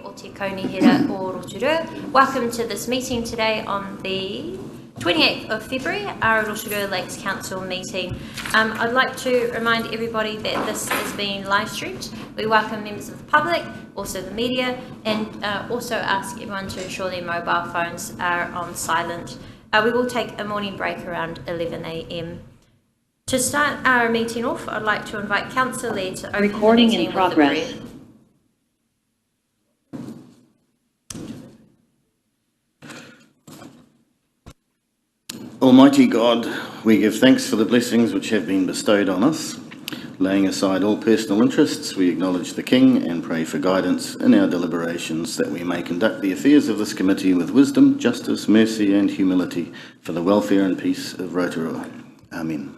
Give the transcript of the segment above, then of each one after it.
o te kaunihera o Rotorua. Welcome to this meeting today on the 28th of February, our Rotorua Lakes Council meeting. I'd like to remind everybody that this is being live streamed. We welcome members of the public, also the media, and also ask everyone to ensure their mobile phones are on silent. We will take a morning break around 11 a.m. To start our meeting off, I'd like to invite Councillor Lee to open the meeting with a prayer. Almighty God, we give thanks for the blessings which have been bestowed on us. Laying aside all personal interests, we acknowledge the King and pray for guidance in our deliberations, that we may conduct the affairs of this committee with wisdom, justice, mercy and humility for the welfare and peace of Rotorua. Amen.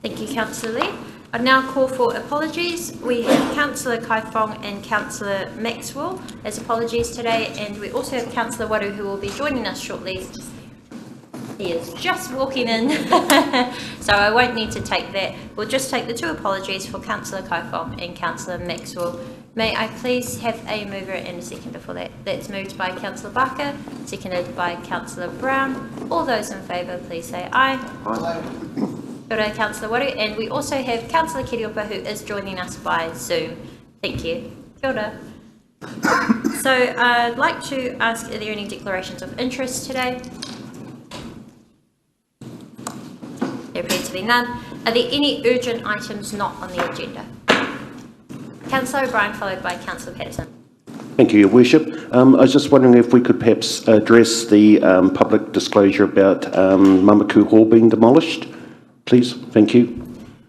Thank you, Councillor Lee. I now call for apologies. We have Councillor Kaifong and Councillor Maxwell as apologies today, and we also have Councillor Waru who will be joining us shortly. He is just walking in, so I won't need to take that. We'll just take the two apologies for Councillor Kaifong and Councillor Maxwell. May I please have a mover and a seconder for that? That's moved by Councillor Barker, seconded by Councillor Brown. All those in favour, please say aye. Aye. Kia ora, Councillor Waru, and we also have Councillor Kiriopa who is joining us by Zoom. Thank you. Kia ora. So I'd like to ask, are there any declarations of interest today? There appear to be none. Are there any urgent items not on the agenda? Councillor O'Brien, followed by Councillor Patterson. Thank you, Your Worship. I was just wondering if we could perhaps address the public disclosure about Mamaku Hall being demolished, please. Thank you.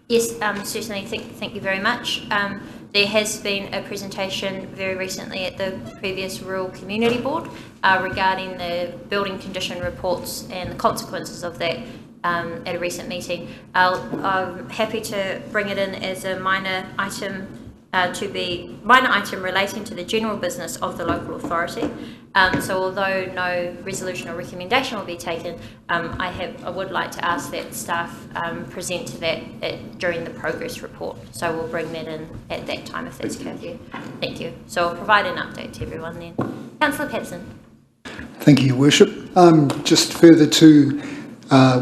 Yes, certainly. Thank you very much. There has been a presentation very recently at the previous Rural Community Board regarding the building condition reports and the consequences of that. At a recent meeting. I'm happy to bring it in as a minor item relating to the general business of the local authority. So although no resolution or recommendation will be taken, I would like to ask that staff present to that during the progress report. So we'll bring that in at that time if that's okay with you. Thank you. So I'll provide an update to everyone then. Councillor Patterson. Thank you, Your Worship. Just further to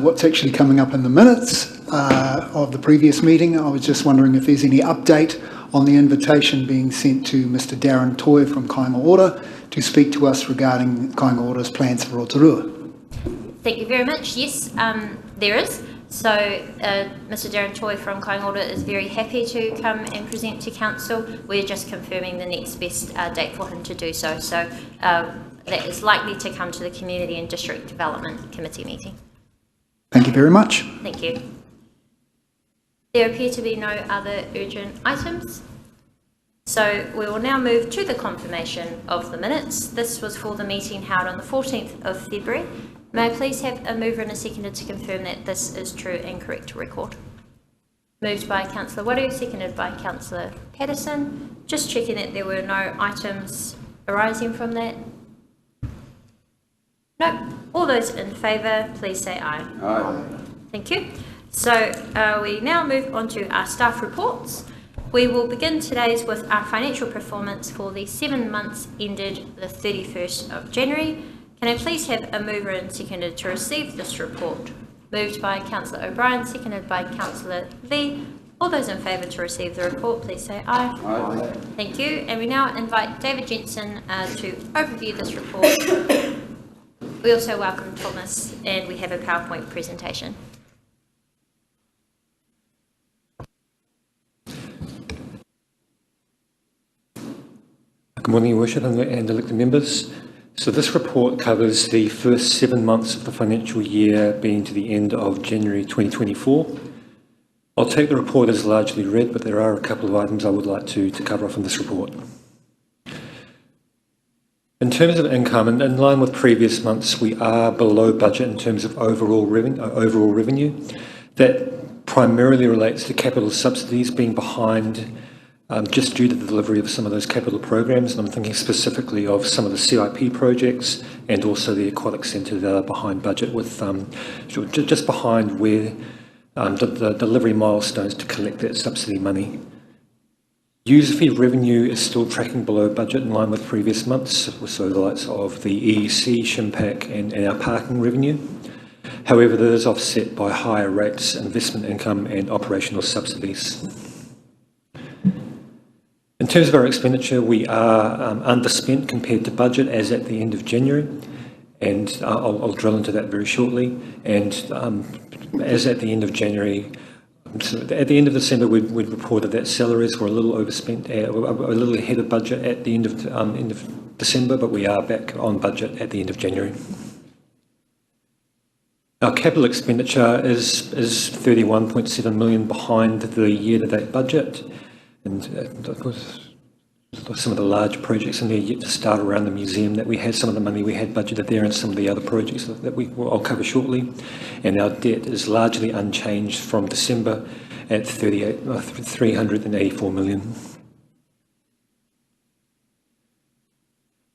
what's actually coming up in the minutes of the previous meeting, I was just wondering if there's any update on the invitation being sent to Mr. Darren Toy from Kāinga Ora to speak to us regarding Kāinga Ora's plans for Rotorua. Thank you very much. Yes, there is. So Mr. Darren Toy from Kāinga Ora is very happy to come and present to Council. We're just confirming the next best date for him to do so. So that is likely to come to the Community and District Development Committee meeting. Thank you very much. Thank you. There appear to be no other urgent items. So we will now move to the confirmation of the minutes. This was for the meeting held on the 14th of February. May I please have a mover and a seconder to confirm that this is true and correct to record? Moved by Councillor Waru, seconded by Councillor Patterson. Just checking that there were no items arising from that. No. All those in favour, please say aye. Aye. Thank you. So we now move on to our staff reports. We will begin today's with our financial performance for the 7 months ended the 31st of January. Can I please have a mover and seconder to receive this report? Moved by Councillor O'Brien, seconded by Councillor Lee. All those in favour to receive the report, please say aye. Aye. Thank you. And we now invite David Jensen to overview this report. We also welcome Thomas, and we have a PowerPoint presentation. Good morning, Your Worship and elected members. So this report covers the first 7 months of the financial year being to the end of January 2024. I'll take the report as largely read, but there are a couple of items I would like to cover off in this report. In terms of income, and in line with previous months, we are below budget in terms of overall revenue. That primarily relates to capital subsidies being behind just due to the delivery of some of those capital programs, and I'm thinking specifically of some of the CIP projects and also the aquatic centre that are behind budget, with just behind where the delivery milestones to collect that subsidy money. User fee revenue is still tracking below budget in line with previous months, so the likes of the EEC, Shimpac and our parking revenue. However, that is offset by higher rates, investment income and operational subsidies. In terms of our expenditure, we are underspent compared to budget as at the end of January, and I'll drill into that very shortly. And as at the end of January, so at the end of December, we'd reported that salaries were a little overspent, a little ahead of budget at the end of December, but we are back on budget at the end of January. Our capital expenditure is 31.7 million behind the year-to-date budget, and some of the large projects in there yet to start around the museum that we had. Some of the money we had budgeted there, and some of the other projects that I'll cover shortly. And our debt is largely unchanged from December at 384 million.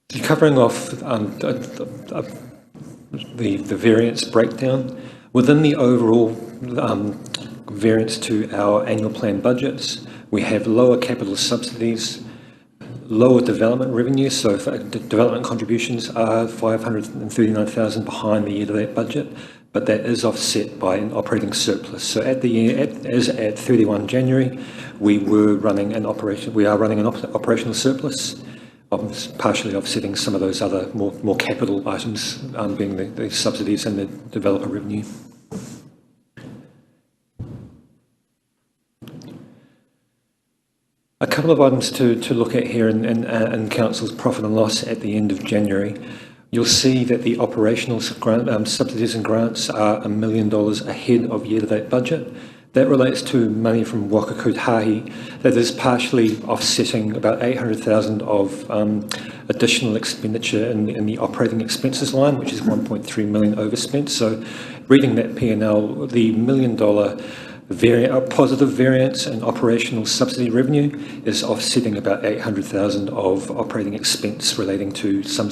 So covering off the variance breakdown within the overall variance to our annual plan budgets, we have lower capital subsidies, lower development revenue, so development contributions are 539,000 behind the year-to-date budget, but that is offset by an operating surplus. So at 31 January, we are running an operational surplus, partially offsetting some of those other more capital items, being the subsidies and the developer revenue. A couple of items to look at here in Council's profit and loss at the end of January. You'll see that the operational subsidies and grants are $1 million ahead of year-to-date budget. That relates to money from Waka Kotahi that is partially offsetting about 800,000 of additional expenditure in the operating expenses line, which is 1.3 million overspent. So reading that P&L, the $1 million positive variance in operational subsidy revenue is offsetting about 800,000 of operating expense relating to some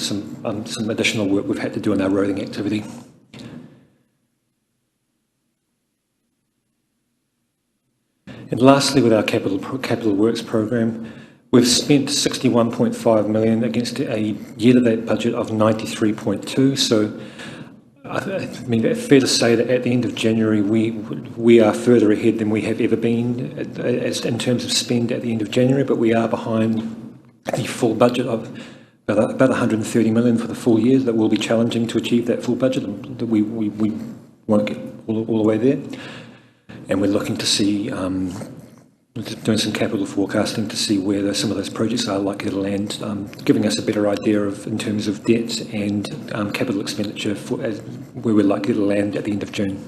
additional work we've had to do in our roading activity. And lastly, with our capital works program, we've spent 61.5 million against a year-to-date budget of 93.2. So I mean, it's fair to say that at the end of January, we are further ahead than we have ever been in terms of spend at the end of January, but we are behind the full budget of about 130 million for the full year. That will be challenging to achieve that full budget. We won't get all the way there. And we're looking to see, doing some capital forecasting to see where some of those projects are likely to land, giving us a better idea in terms of debt and capital expenditure where we're likely to land at the end of June.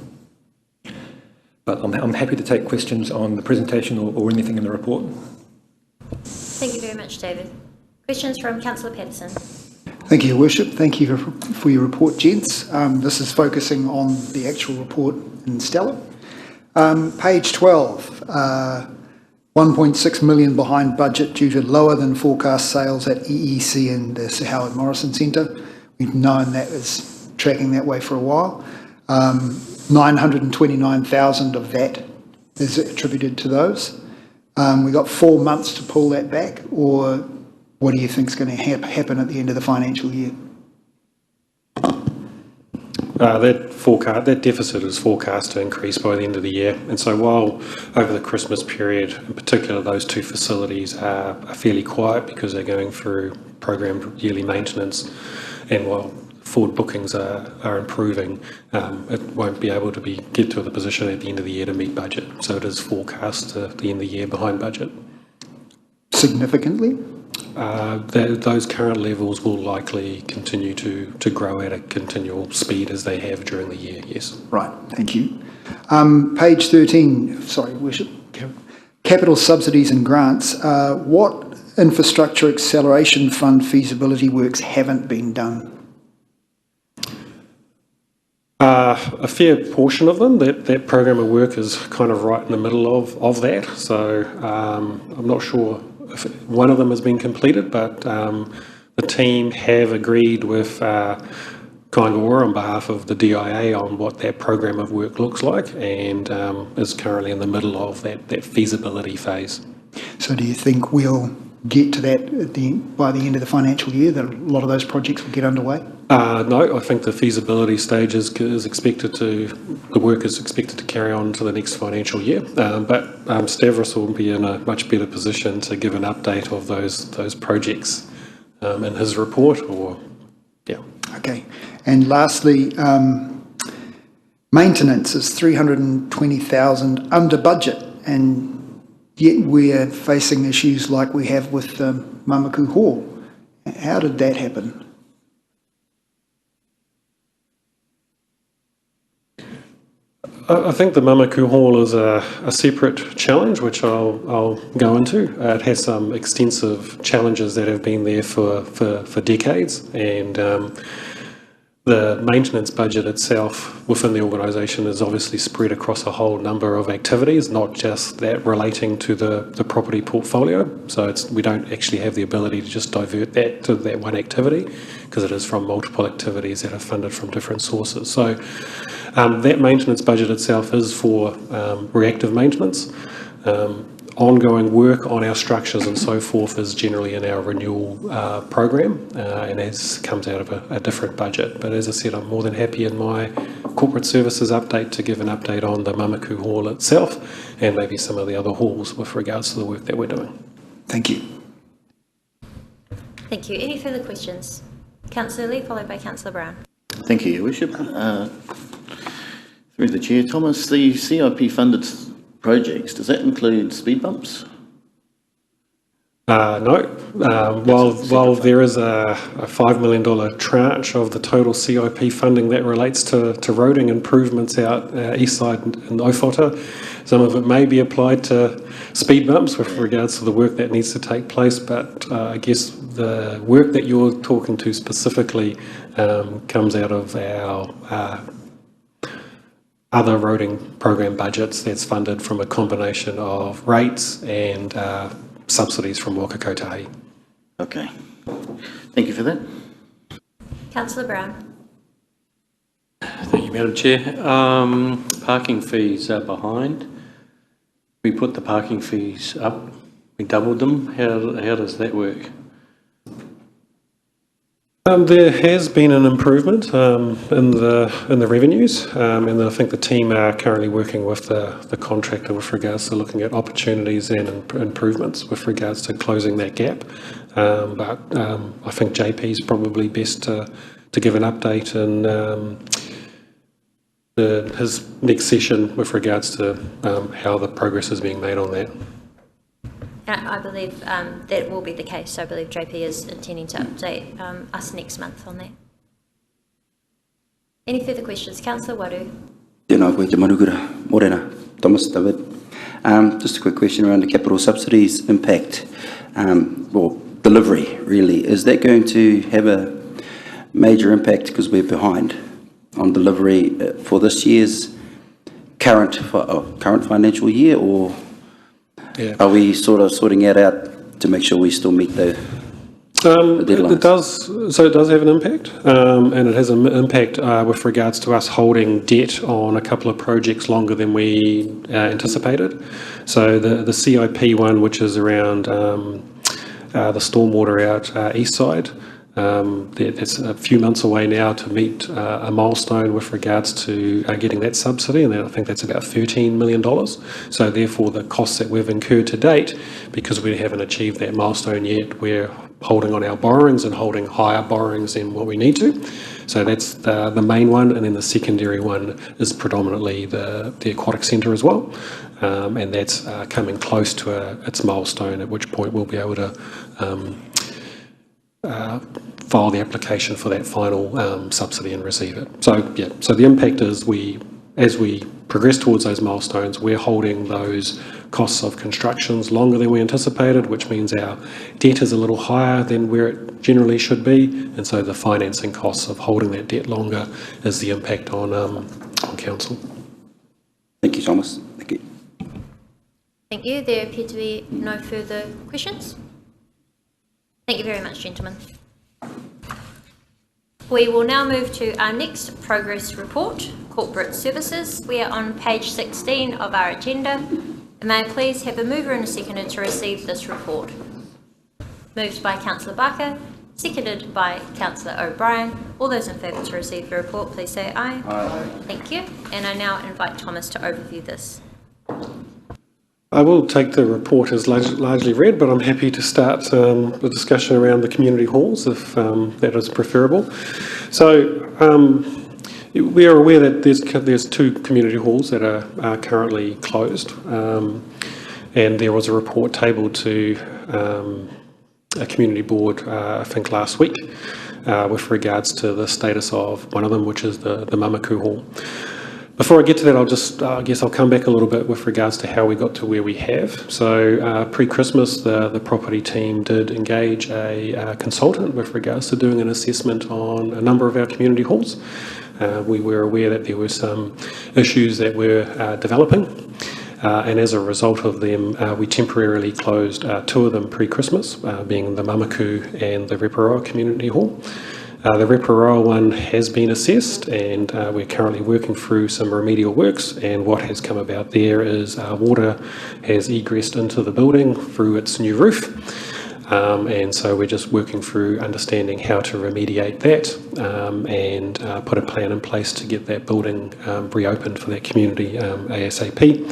But I'm happy to take questions on the presentation or anything in the report. Thank you very much, David. Questions from Councillor Patterson. Thank you, Your Worship. Thank you for your report, gents. This is focusing on the actual report in Stella. Page 12, 1.6 million behind budget due to lower than forecast sales at EEC and the Sir Howard Morrison Centre. We've known that is tracking that way for a while. 929,000 of that is attributed to those. We've got 4 months to pull that back, or what do you think is going to happen at the end of the financial year? That deficit is forecast to increase by the end of the year, and so while over the Christmas period, in particular, those two facilities are fairly quiet because they're going through programmed yearly maintenance, and while forward bookings are improving, it won't be able to get to the position at the end of the year to meet budget. So it is forecast at the end of the year behind budget. Significantly? Those current levels will likely continue to grow at a continual speed as they have during the year, yes. Right, thank you. Page 13, sorry, Worship. Capital subsidies and grants. What infrastructure acceleration fund feasibility works haven't been done? A fair portion of them. That program of work is kind of right in the middle of that. So I'm not sure if one of them has been completed, but the team have agreed with Kaingaroa on behalf of the DIA on what that program of work looks like, and is currently in the middle of that feasibility phase. So So do you think we'll get to that by the end of the financial year, that a lot of those projects will get underway? No, I think the feasibility stage is expected to, the work is expected to carry on to the next financial year. But Stavros will be in a much better position to give an update of those projects in his report, or, yeah. Okay. And lastly, maintenance is 320,000 under budget, and yet we're facing issues like we have with Mamaku Hall. How did that happen? I think the Mamaku Hall is a separate challenge, which I'll go into. It has some extensive challenges that have been there for decades, and the maintenance budget itself within the organisation is obviously spread across a whole number of activities, not just that relating to the property portfolio. So we don't actually have the ability to just divert that to that one activity, because it is from multiple activities that are funded from different sources. So that maintenance budget itself is for reactive maintenance. Ongoing work on our structures and so forth is generally in our renewal program, and it comes out of a different budget. But as I said, I'm more than happy in my corporate services update to give an update on the Mamaku Hall itself, and maybe some of the other halls with regards to the work that we're doing. Thank you. Thank you. Any further questions? Councillor Lee, followed by Councillor Brown. Thank you, Your Worship. Through the Chair, Thomas, the CIP funded projects, does that include speed bumps? No. While there is a $5 million tranche of the total CIP funding that relates to roading improvements out east side in Ofota, some of it may be applied to speed bumps with regards to the work that needs to take place, but I guess the work that you're talking to specifically comes out of our other roading program budgets that's funded from a combination of rates and subsidies from Waka Kotahi. Okay. Thank you for that. Councillor Brown. Thank you, Madam Chair. Parking fees are behind. We put the parking fees up. We doubled them. How does that work? There has been an improvement in the revenues, and I think the team are currently working with the contractor with regards to looking at opportunities and improvements with regards to closing that gap. But I think JP is probably best to give an update in his next session with regards to how the progress is being made on that. I believe that will be the case. I believe JP is intending to update us next month on that. Any further questions? Councillor Waru. Tēnā koe te manukura, Morena, Thomas, David. Just a quick question around the capital subsidies impact, or delivery really. Is that going to have a major impact because we're behind on delivery for this year's current financial year, or are we sort of sorting it out to make sure we still meet the deadlines? It does have an impact, and it has an impact with regards to us holding debt on a couple of projects longer than we anticipated. So the CIP one, which is around the stormwater out east side, that's a few months away now to meet a milestone with regards to getting that subsidy, and I think that's about $13 million. So therefore the costs that we've incurred to date, because we haven't achieved that milestone yet, we're holding on our borrowings and holding higher borrowings than what we need to. So that's the main one, and then the secondary one is predominantly the aquatic centre as well, and that's coming close to its milestone, at which point we'll be able to file the application for that final subsidy and receive it. So yeah, so the impact is as we progress towards those milestones, we're holding those costs of constructions longer than we anticipated, which means our debt is a little higher than where it generally should be, and so the financing costs of holding that debt longer is the impact on council. Thank you, Thomas. Thank you. Thank you. There appear to be no further questions. Thank you very much, gentlemen. We will now move to our next progress report, corporate services. We are on page 16 of our agenda. May I please have a mover and a seconder to receive this report? Moved by Councillor Barker, seconded by Councillor O'Brien. All those in favour to receive the report, please say aye. Aye. Thank you. And I now invite Thomas to overview this. I will take the report as largely read, but I'm happy to start the discussion around the community halls if that is preferable. So we are aware that there's 2 community halls that are currently closed, and there was a report tabled to a community board, I think last week, with regards to the status of one of them, which is the Mamaku Hall. Before I get to that, I guess I'll come back a little bit with regards to how we got to where we have. So pre-Christmas, the property team did engage a consultant with regards to doing an assessment on a number of our community halls. We were aware that there were some issues that were developing, and as a result of them, we temporarily closed 2 of them pre-Christmas, being the Mamaku and the Rotorua Community Hall. The Rotorua one has been assessed, and we're currently working through some remedial works, and what has come about there is water has egressed into the building through its new roof, and so we're just working through understanding how to remediate that and put a plan in place to get that building reopened for that community ASAP.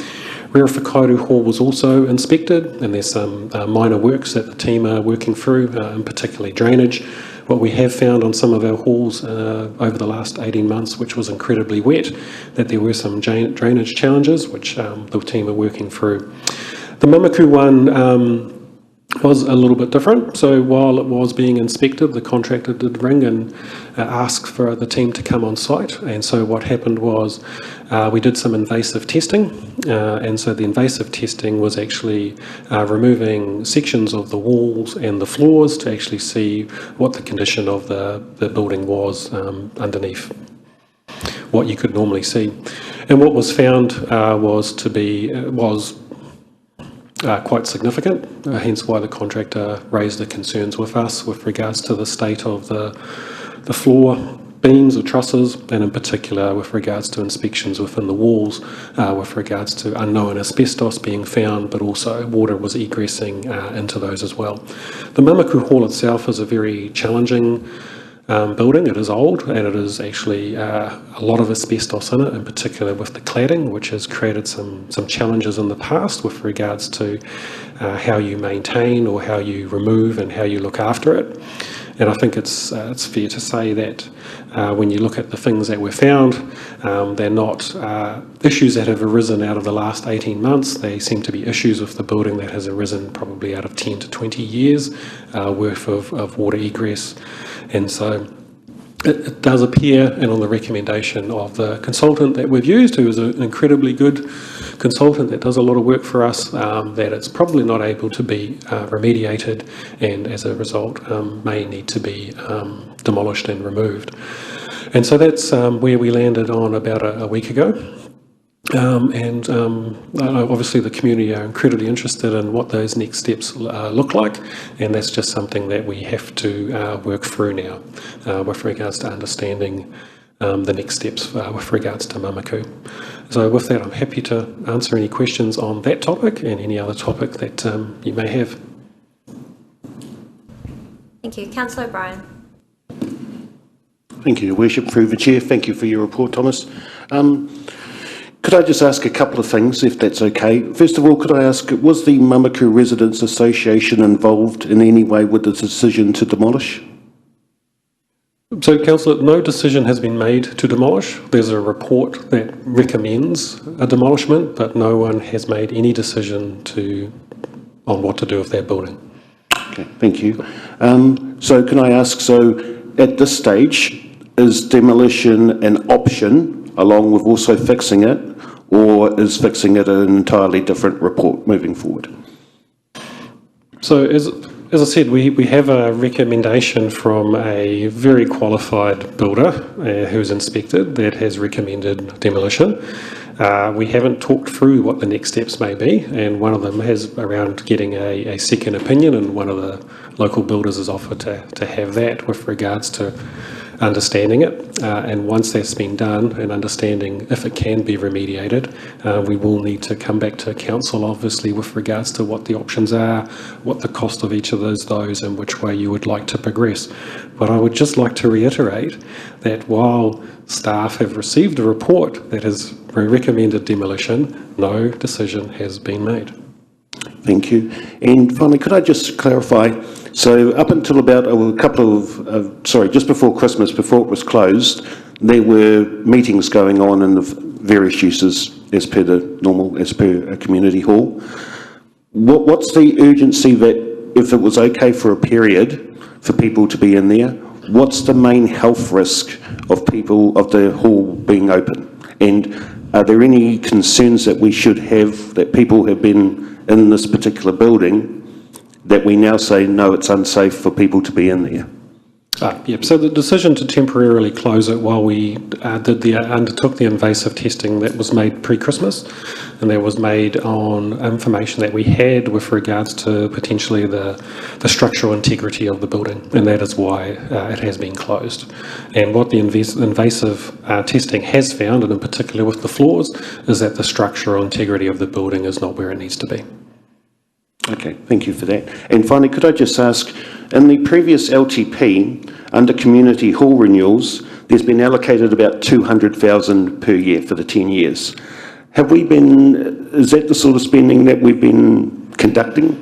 Whakakauru Hall was also inspected, and there's some minor works that the team are working through, particularly drainage. What we have found on some of our halls over the last 18 months, which was incredibly wet, that there were some drainage challenges, which the team are working through. The Mamaku one was a little bit different. So while it was being inspected, the contractor did ring and ask for the team to come on site. And so what happened was we did some invasive testing. And so the invasive testing was actually removing sections of the walls and the floors to actually see what the condition of the building was underneath what you could normally see. And what was found was quite significant, hence why the contractor raised the concerns with us with regards to the state of the floor beams or trusses, and in particular with regards to inspections within the walls, with regards to unknown asbestos being found, but also water was egressing into those as well. The Mamaku Hall itself is a very challenging building. It is old, and it is actually a lot of asbestos in it, in particular with the cladding, which has created some challenges in the past with regards to how you maintain or how you remove and how you look after it. And I think it's fair to say that when you look at the things that were found, they're not issues that have arisen out of the last 18 months. They seem to be issues with the building that has arisen probably out of 10 to 20 years worth of water egress. And so it does appear, and on the recommendation of the consultant that we've used, who is an incredibly good consultant that does a lot of work for us, that it's probably not able to be remediated, and as a result may need to be demolished and removed. And so that's where we landed on about a week ago. Obviously the community are incredibly interested in what those next steps look like, and that's just something that we have to work through now with regards to understanding the next steps with regards to Mamaku. So with that, I'm happy to answer any questions on that topic and any other topic that you may have. Thank you. Councillor O'Brien. Thank you, Your Worship. Through the Chair, thank you for your report, Thomas. Could I just ask a couple of things, if that's okay? First of all, could I ask, was the Mamaku Residents Association involved in any way with the decision to demolish? So, Councillor, no decision has been made to demolish. There's a report that recommends a demolishment, but no one has made any decision on what to do with that building. Okay, thank you. So can I ask, so at this stage, is demolition an option along with also fixing it, or is fixing it an entirely different report moving forward? So as I said, we have a recommendation from a very qualified builder who's inspected that has recommended demolition. We haven't talked through what the next steps may be, and one of them is around getting a second opinion, and one of the local builders has offered to have that with regards to understanding it. And once that's been done and understanding if it can be remediated, we will need to come back to council, obviously, with regards to what the options are, what the cost of each of those and which way you would like to progress. But I would just like to reiterate that while staff have received a report that has recommended demolition, no decision has been made. Thank you. And finally, could I just clarify, so up until about a couple of, just before Christmas, before it was closed, there were meetings going on in the various uses as per a community hall. What's the urgency that if it was okay for a period for people to be in there, what's the main health risk of the hall being open? And are there any concerns that we should have that people have been in this particular building that we now say, no, it's unsafe for people to be in there? Yep. So the decision to temporarily close it while we undertook the invasive testing that was made pre-Christmas, and that was made on information that we had with regards to potentially the structural integrity of the building, and that is why it has been closed. And what the invasive testing has found, and in particular with the floors, is that the structural integrity of the building is not where it needs to be. Okay, thank you for that. And finally, could I just ask, in the previous LTP, under community hall renewals, there's been allocated about 200,000 per year for the 10 years. Is that the sort of spending that we've been conducting?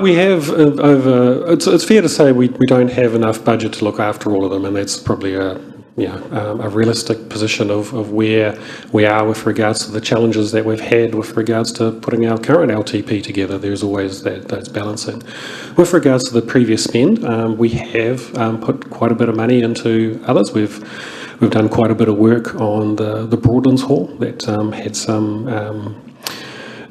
We have it's fair to say we don't have enough budget to look after all of them, and that's probably a realistic position of where we are with regards to the challenges that we've had with regards to putting our current LTP together. There's always those balancing. With regards to the previous spend, we have put quite a bit of money into others. We've done quite a bit of work on the Broadlands Hall that had some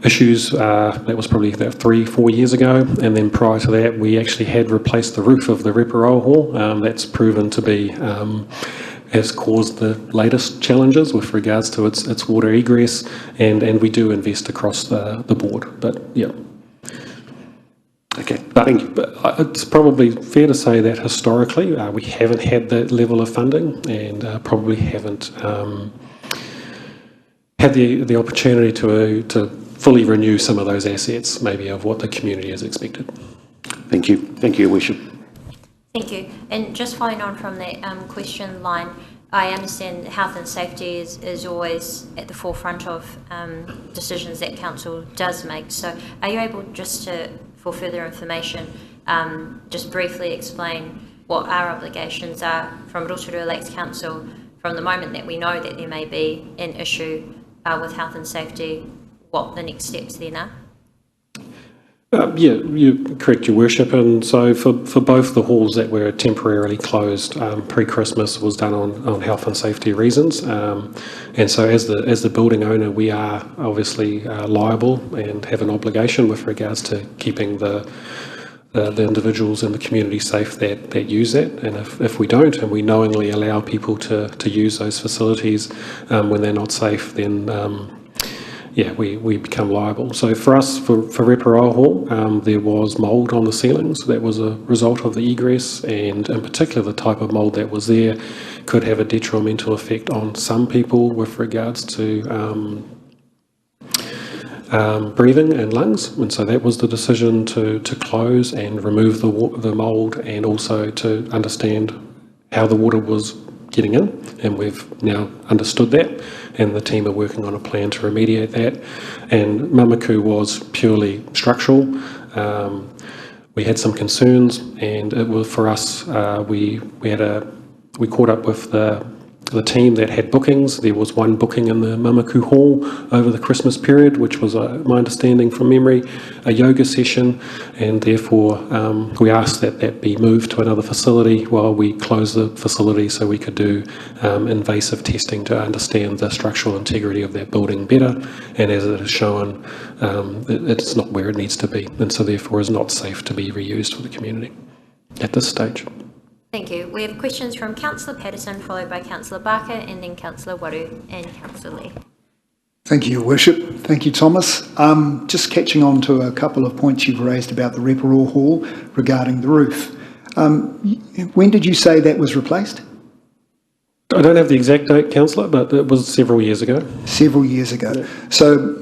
issues. That was probably about 3-4 years ago, and then prior to that we actually had replaced the roof of the Rotorua Hall. That's proven to be has caused the latest challenges with regards to its water egress, and we do invest across the board. But yeah. Okay, thank you. But it's probably fair to say that historically we haven't had that level of funding, and probably haven't had the opportunity to fully renew some of those assets, maybe of what the community has expected. Thank you. Thank you, Your Worship. Thank you. And just following on from that question line, I understand health and safety is always at the forefront of decisions that council does make. So are you able just to, for further information, just briefly explain what our obligations are from Rotorua Lakes Council from the moment that we know that there may be an issue with health and safety, what the next steps then are? Yeah, you're correct, Your Worship. And so for both the halls that were temporarily closed pre-Christmas was done on health and safety reasons. And so as the building owner, we are obviously liable and have an obligation with regards to keeping the individuals in the community safe that use that. And if we don't, and we knowingly allow people to use those facilities when they're not safe, then we become liable. So for us, for Rotorua Hall, there was mould on the ceilings. That was a result of the egress, and in particular the type of mould that was there could have a detrimental effect on some people with regards to breathing and lungs. And so that was the decision to close and remove the mould, and also to understand how the water was getting in, and we've now understood that, and the team are working on a plan to remediate that. And Mamaku was purely structural. We had some concerns, and it was for us. We caught up with the team that had bookings. There was one booking in the Mamaku Hall over the Christmas period, which was, my understanding from memory, a yoga session, and therefore we asked that be moved to another facility while we closed the facility so we could do invasive testing to understand the structural integrity of that building better. And as it has shown, it's not where it needs to be, and so therefore is not safe to be reused for the community at this stage. Thank you. We have questions from Councillor Patterson, followed by Councillor Barker, and then Councillor Waru and Councillor Lee. Thank you, Your Worship. Thank you, Thomas. Just catching on to a couple of points you've raised about the Rotorua Hall regarding the roof. When did you say that was replaced? I don't have the exact date, councillor, but it was several years ago. Several years ago. Yeah. So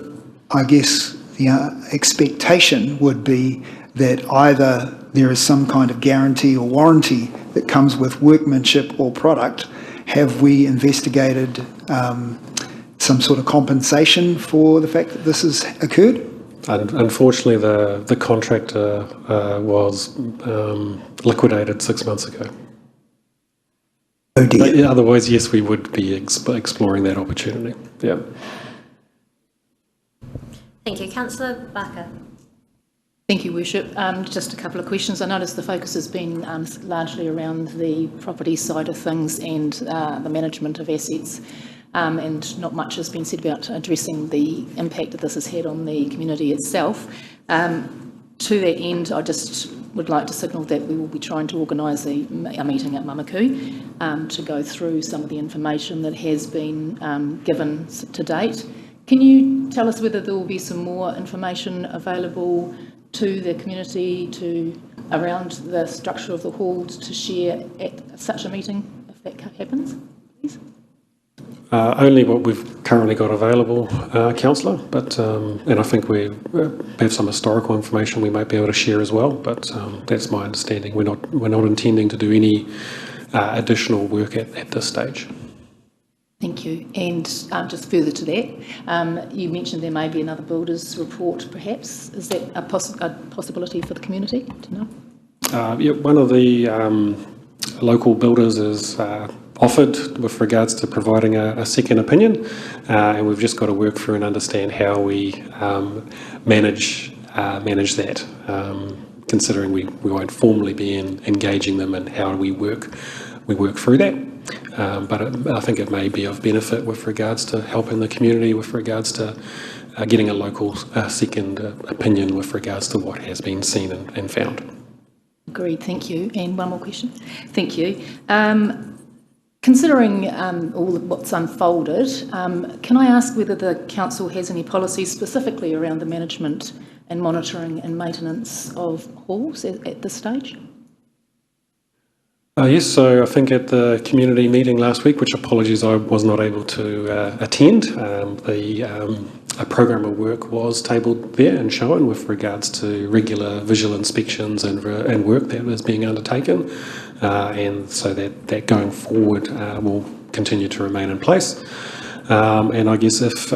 I guess the expectation would be that either there is some kind of guarantee or warranty that comes with workmanship or product. Have we investigated some sort of compensation for the fact that this has occurred? Unfortunately, the contractor was liquidated 6 months ago. Oh dear. But yeah, otherwise, yes, we would be exploring that opportunity. Yeah. Thank you. Councillor Barker. Thank you, Worship. Just a couple of questions. I noticed the focus has been largely around the property side of things and the management of assets, and not much has been said about addressing the impact that this has had on the community itself. To that end, I just would like to signal that we will be trying to organise a meeting at Mamaku to go through some of the information that has been given to date. Can you tell us whether there will be some more information available to the community around the structure of the halls to share at such a meeting, if that happens, please? Only what we've currently got available, councillor, but and I think we have some historical information we might be able to share as well, but that's my understanding. We're not intending to do any additional work at this stage. Thank you. And just further to that, you mentioned there may be another builder's report perhaps. Is that a possibility for the community to know? Yeah, one of the local builders is offered with regards to providing a second opinion, and we've just got to work through and understand how we manage that, considering we won't formally be engaging them and how we work through that. But I think it may be of benefit with regards to helping the community with regards to getting a local second opinion with regards to what has been seen and found. Agreed, thank you. And one more question. Thank you. Considering all of what's unfolded, can I ask whether the council has any policies specifically around the management and monitoring and maintenance of halls at this stage? Yes, so I think at the community meeting last week, which apologies I was not able to attend, a programme of work was tabled there and shown with regards to regular visual inspections and work that was being undertaken, and so that going forward will continue to remain in place. And I guess if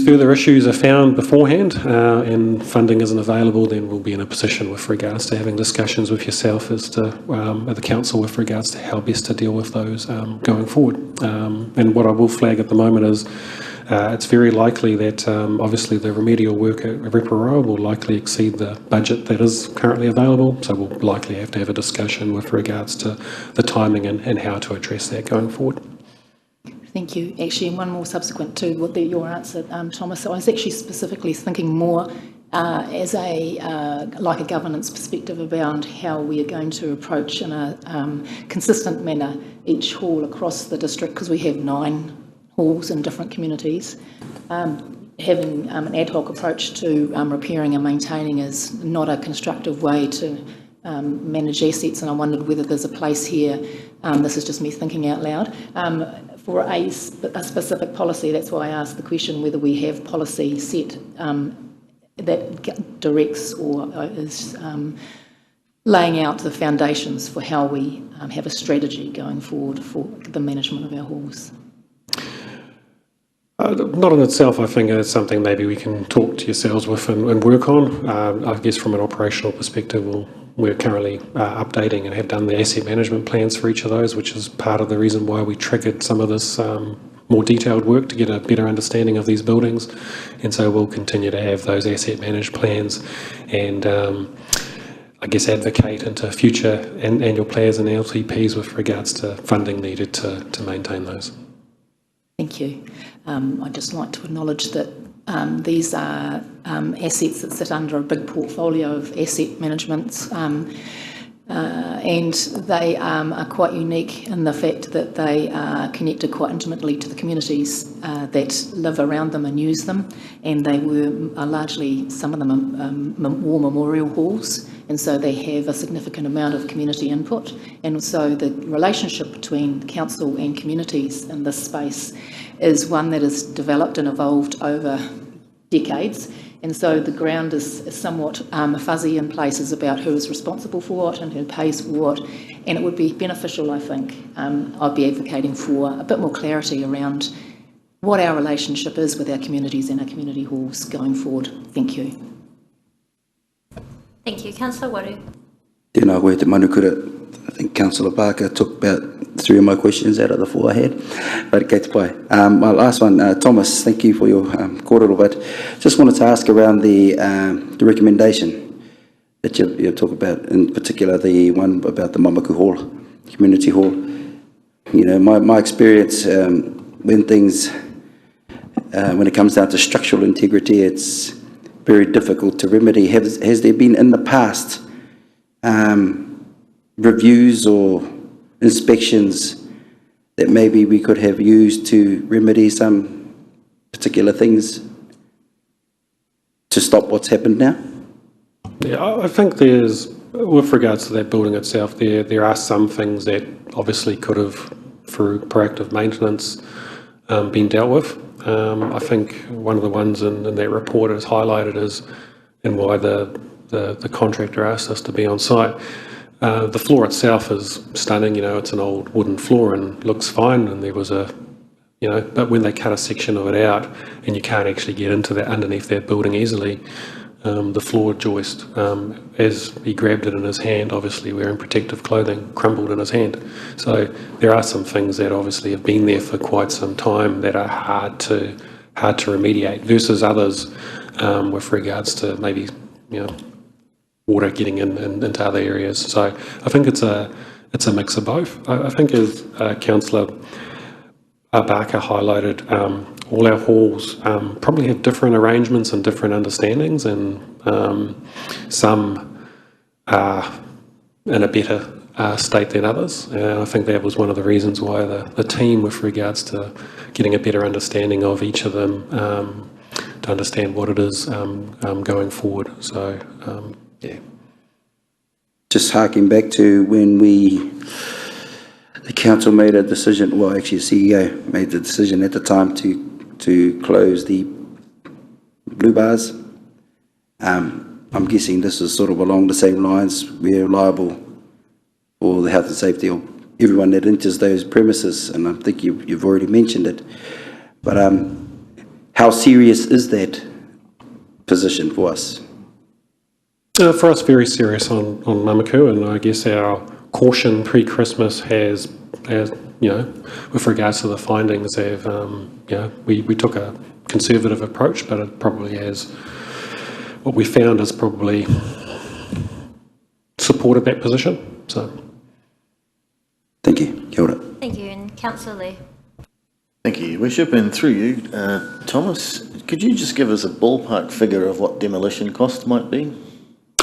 further issues are found beforehand and funding isn't available, then we'll be in a position with regards to having discussions with yourself as to at the council with regards to how best to deal with those going forward. And what I will flag at the moment is it's very likely that obviously the remedial work at Rotorua will likely exceed the budget that is currently available, so we'll likely have to have a discussion with regards to the timing and how to address that going forward. Thank you. Actually, and one more subsequent to your answer, Thomas. So I was actually specifically thinking more as like a governance perspective around how we are going to approach in a consistent manner each hall across the district, because we have 9 halls in different communities. Having an ad hoc approach to repairing and maintaining is not a constructive way to manage assets, and I wondered whether there's a place here, this is just me thinking out loud, for a specific policy. That's why I asked the question whether we have policy set that directs or is laying out the foundations for how we have a strategy going forward for the management of our halls. Not in itself. I think it's something maybe we can talk to yourselves with and work on. I guess from an operational perspective, we're currently updating and have done the asset management plans for each of those, which is part of the reason why we triggered some of this more detailed work to get a better understanding of these buildings. And so we'll continue to have those asset managed plans and I guess advocate into future annual plans and LTPs with regards to funding needed to maintain those. Thank you. I'd just like to acknowledge that these are assets that sit under a big portfolio of asset management and they are quite unique in the fact that they are connected quite intimately to the communities that live around them and use them, and they are largely, some of them are war memorial halls, and so they have a significant amount of community input, and so the relationship between council and communities in this space is one that has developed and evolved over decades. And so the ground is somewhat fuzzy in places about who is responsible for what and who pays for what. And it would be beneficial, I think, I'd be advocating for a bit more clarity around what our relationship is with our communities and our community halls going forward. Thank you. Thank you. Councillor Waru. Tēnā koe te manukura. I think Councillor Barker took about 3 of my questions out of the 4 I had, but kei te pai. My last one, Thomas, thank you for your kōrero, but just wanted to ask around the recommendation that you talk about, in particular the one about the Mamaku Hall, Community Hall. You know, my experience when it comes down to structural integrity, it's very difficult to remedy. Has there been in the past reviews or inspections that maybe we could have used to remedy some particular things to stop what's happened now? Yeah, I think there's, with regards to that building itself, there are some things that obviously could have, through proactive maintenance, been dealt with. I think one of the ones in that report is highlighted as, and why the contractor asked us to be on site. The floor itself is stunning, you know, it's an old wooden floor and looks fine, and there was but when they cut a section of it out and you can't actually get into that, underneath that building easily, the floor joist, as he grabbed it in his hand, obviously wearing protective clothing, crumbled in his hand. So there are some things that obviously have been there for quite some time that are hard to remediate, versus others with regards to maybe, water getting into other areas. So I think it's a mix of both. I think, as Councillor Barker highlighted, all our halls probably have different arrangements and different understandings, and some are in a better state than others. I think that was one of the reasons why the team, with regards to getting a better understanding of each of them, to understand what it is going forward. So, yeah. Just harking back to when the council made a decision, well, actually the CEO made the decision at the time to close the blue bars. I'm guessing this is sort of along the same lines. We're liable for the health and safety of everyone that enters those premises, and I think you've already mentioned it. But how serious is that position for us? For us, very serious on Mamaku, and I guess our caution pre-Christmas has, with regards to the findings, we took a conservative approach, but it probably has, what we found is probably supported that position. So, thank you. Kia ora. Thank you, and Councillor Lee. Thank you, Your Worship, and through you, Thomas, could you just give us a ballpark figure of what demolition cost might be?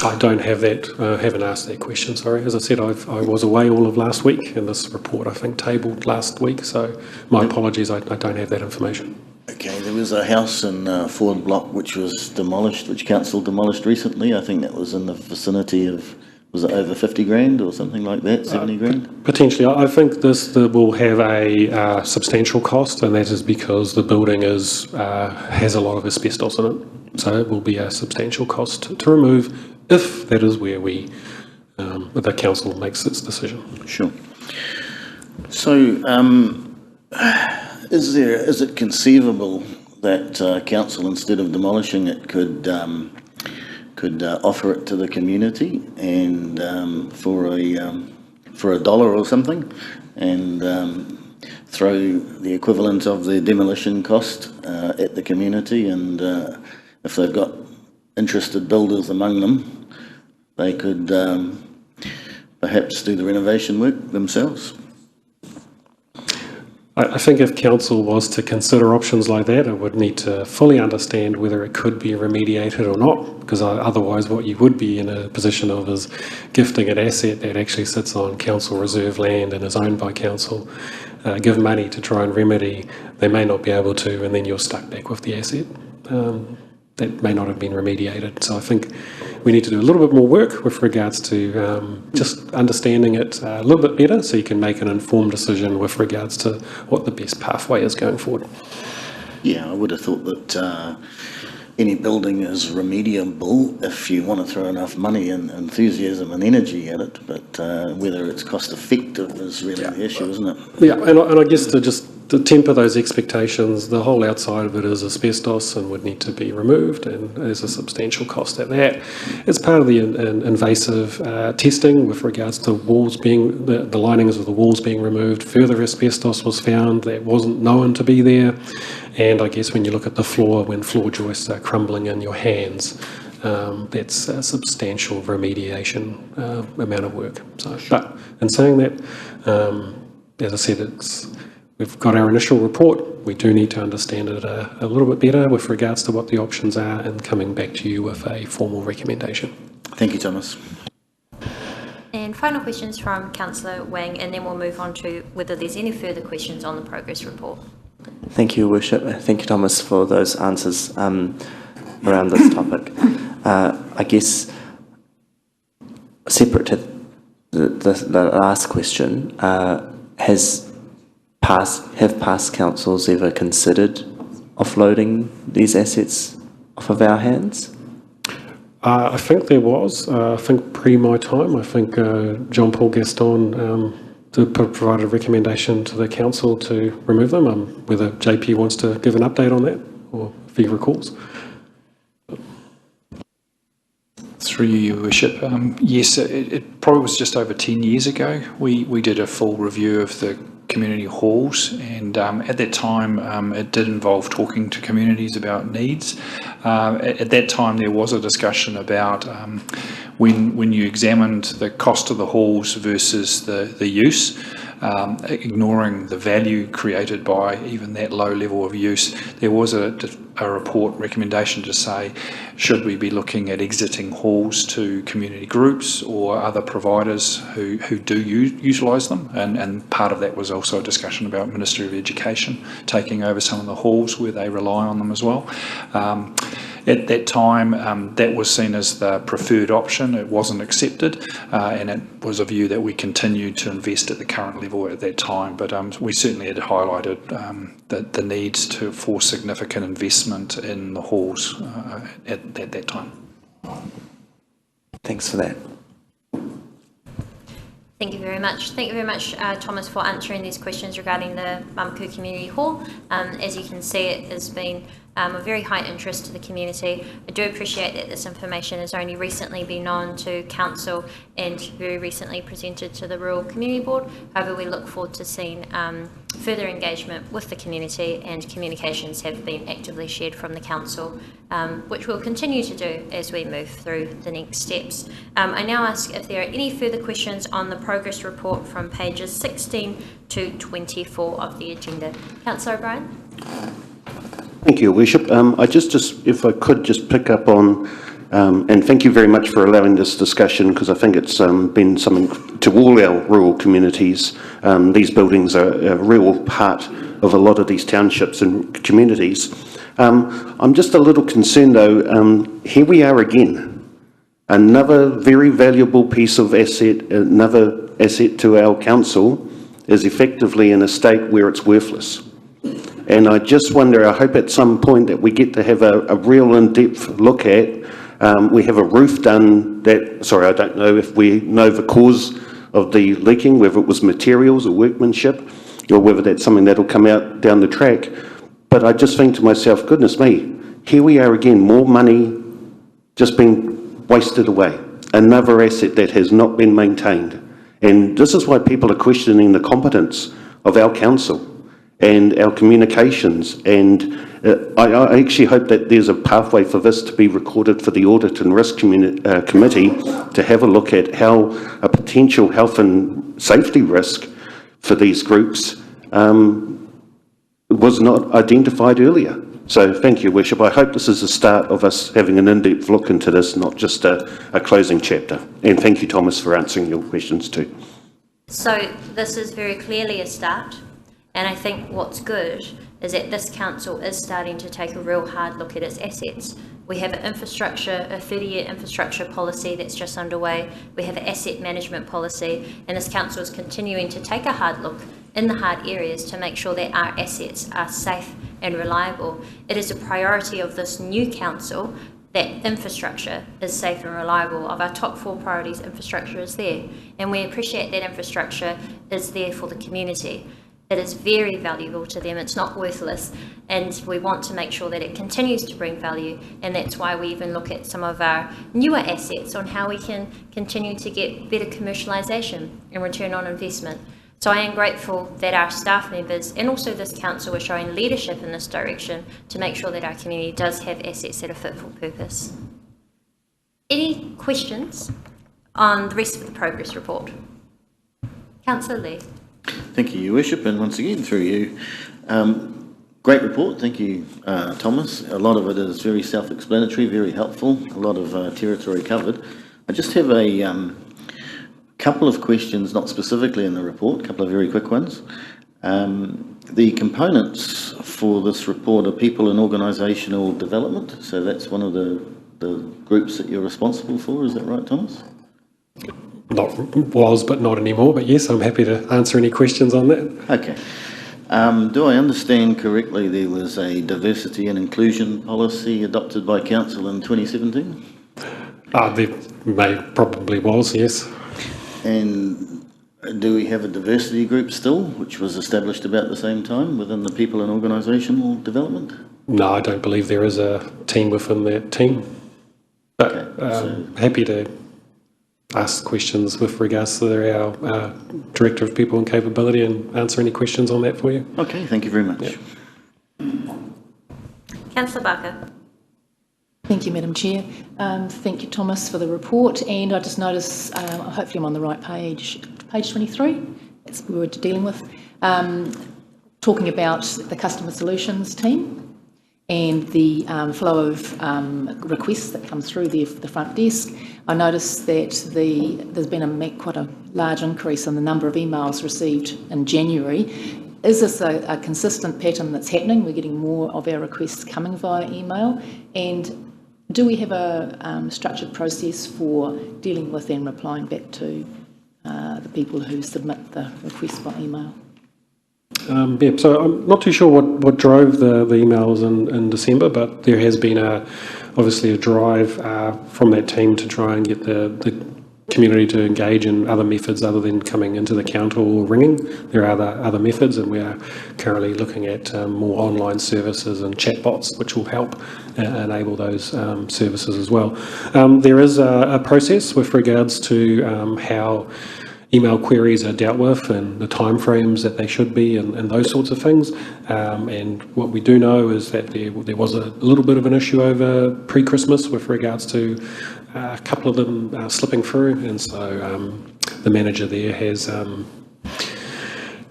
I don't have that, haven't asked that question, sorry. As I said, I was away all of last week, and this report, I think, tabled last week, so my apologies, I don't have that information. Okay, there was a house in Ford Block which was demolished, which council demolished recently. I think that was in the vicinity of, was it over 50 grand or something like that, 70 grand? Potentially. I think this will have a substantial cost, and that is because the building has a lot of asbestos in it. So it will be a substantial cost to remove, if that is where the council makes its decision. Sure. So, is it conceivable that council, instead of demolishing it, could offer it to the community and for $1 or something, and throw the equivalent of the demolition cost at the community, and if they've got interested builders among them, they could perhaps do the renovation work themselves? I think if council was to consider options like that, it would need to fully understand whether it could be remediated or not, because otherwise what you would be in a position of is gifting an asset that actually sits on council reserve land and is owned by council, give money to try and remedy, they may not be able to, and then you're stuck back with the asset. That may not have been remediated. So I think we need to do a little bit more work with regards to just understanding it a little bit better so you can make an informed decision with regards to what the best pathway is going forward. Yeah, I would have thought that any building is remediable if you want to throw enough money and enthusiasm and energy at it, but whether it's cost effective is really the issue, isn't it? Yeah, and I guess to temper those expectations, the whole outside of it is asbestos and would need to be removed, and there's a substantial cost at that. It's part of the invasive testing with regards to walls being, the linings of the walls being removed. Further asbestos was found that wasn't known to be there. And I guess when you look at the floor, when floor joists are crumbling in your hands, that's a substantial remediation amount of work. So, but in saying that, as I said, we've got our initial report. We do need to understand it a little bit better with regards to what the options are and coming back to you with a formal recommendation. Thank you, Thomas. And final questions from Councillor Wang, and then we'll move on to whether there's any further questions on the progress report. Thank you, Worship. Thank you, Thomas, for those answers around this topic. I guess, separate to the last question, have past councils ever considered offloading these assets off of our hands? I think there was. I think pre my time, I think John Paul Gaston provided a recommendation to the council to remove them. Whether JP wants to give an update on that, or if he recalls. Through you, Your Worship. Yes, it probably was just over 10 years ago. We did a full review of the community halls, and at that time it did involve talking to communities about needs. At that time there was a discussion about when you examined the cost of the halls versus the use, ignoring the value created by even that low level of use, there was a report recommendation to say, should we be looking at exiting halls to community groups or other providers who do utilise them? And part of that was also a discussion about Ministry of Education taking over some of the halls where they rely on them as well. At that time, that was seen as the preferred option. It wasn't accepted, and it was a view that we continued to invest at the current level at that time. But we certainly had highlighted the needs for significant investment in the halls at that time. Thanks for that. Thank you very much. Thank you very much, Thomas, for answering these questions regarding the Mamaku Community Hall. As you can see, it has been of very high interest to the community. I do appreciate that this information has only recently been known to Council and very recently presented to the Rural Community Board. However, we look forward to seeing further engagement with the community, and communications have been actively shared from the Council, which we'll continue to do as we move through the next steps. I now ask if there are any further questions on the progress report from pages 16 to 24 of the agenda. Councillor O'Brien. Thank you, Your Worship. I just if I could just pick up on, and thank you very much for allowing this discussion, because I think it's been something to all our rural communities. These buildings are a real part of a lot of these townships and communities. I'm just a little concerned though, here we are again, another very valuable piece of asset, another asset to our council is effectively in a state where it's worthless. And I just wonder, I hope at some point that we get to have a real in-depth look at, we have a roof done that, sorry, I don't know if we know the cause of the leaking, whether it was materials or workmanship, or whether that's something that'll come out down the track. But I just think to myself, goodness me, here we are again, more money just being wasted away. Another asset that has not been maintained. And this is why people are questioning the competence of our council and our communications, and I actually hope that there's a pathway for this to be recorded for the Audit and Risk Committee to have a look at how a potential health and safety risk for these groups was not identified earlier. So thank you, Worship. I hope this is the start of us having an in-depth look into this, not just a closing chapter. And thank you, Thomas, for answering your questions too. So this is very clearly a start, and I think what's good is that this council is starting to take a real hard look at its assets. We have an infrastructure, a 30-year infrastructure policy that's just underway. We have an asset management policy, and this council is continuing to take a hard look in the hard areas to make sure that our assets are safe and reliable. It is a priority of this new council that infrastructure is safe and reliable. Of our top 4 priorities, infrastructure is there, and we appreciate that infrastructure is there for the community. It is very valuable to them, it's not worthless, and we want to make sure that it continues to bring value, and that's why we even look at some of our newer assets on how we can continue to get better commercialisation and return on investment. So I am grateful that our staff members and also this council are showing leadership in this direction to make sure that our community does have assets that are fit for purpose. Any questions on the rest of the progress report? Councillor Lee. Thank you, Your Worship, and once again through you. Great report, thank you, Thomas. A lot of it is very self-explanatory, very helpful, a lot of territory covered. I just have a couple of questions, not specifically in the report, a couple of very quick ones. The components for this report are people and organisational development, so that's one of the groups that you're responsible for, is that right, Thomas? But not anymore, but yes, I'm happy to answer any questions on that. Okay. Do I understand correctly there was a diversity and inclusion policy adopted by Council in 2017? There probably was, yes. And do we have a diversity group still, which was established about the same time within the people and organisational development? No, I don't believe there is a team within that team. But happy to ask questions with regards to our Director of People and Capability and answer any questions on that for you. Okay, thank you very much. Yeah. Councillor Barker. Thank you, Madam Chair. Thank you, Thomas, for the report. And I just notice, hopefully I'm on the right page, page 23, that's what we were dealing with, talking about the customer solutions team and the flow of requests that come through the front desk. I noticed that there's been quite a large increase in the number of emails received in January. Is this a consistent pattern that's happening? We're getting more of our requests coming via email. And do we have a structured process for dealing with and replying back to the people who submit the request by email? Yeah, so I'm not too sure what drove the emails in December, but there has been obviously a drive from that team to try and get the community to engage in other methods other than coming into the counter or ringing. There are other methods, and we are currently looking at more online services and chatbots, which will help enable those services as well. There is a process with regards to how email queries are dealt with and the timeframes that they should be and those sorts of things. And what we do know is that there was a little bit of an issue over pre-Christmas with regards to a couple of them slipping through, and so the manager there has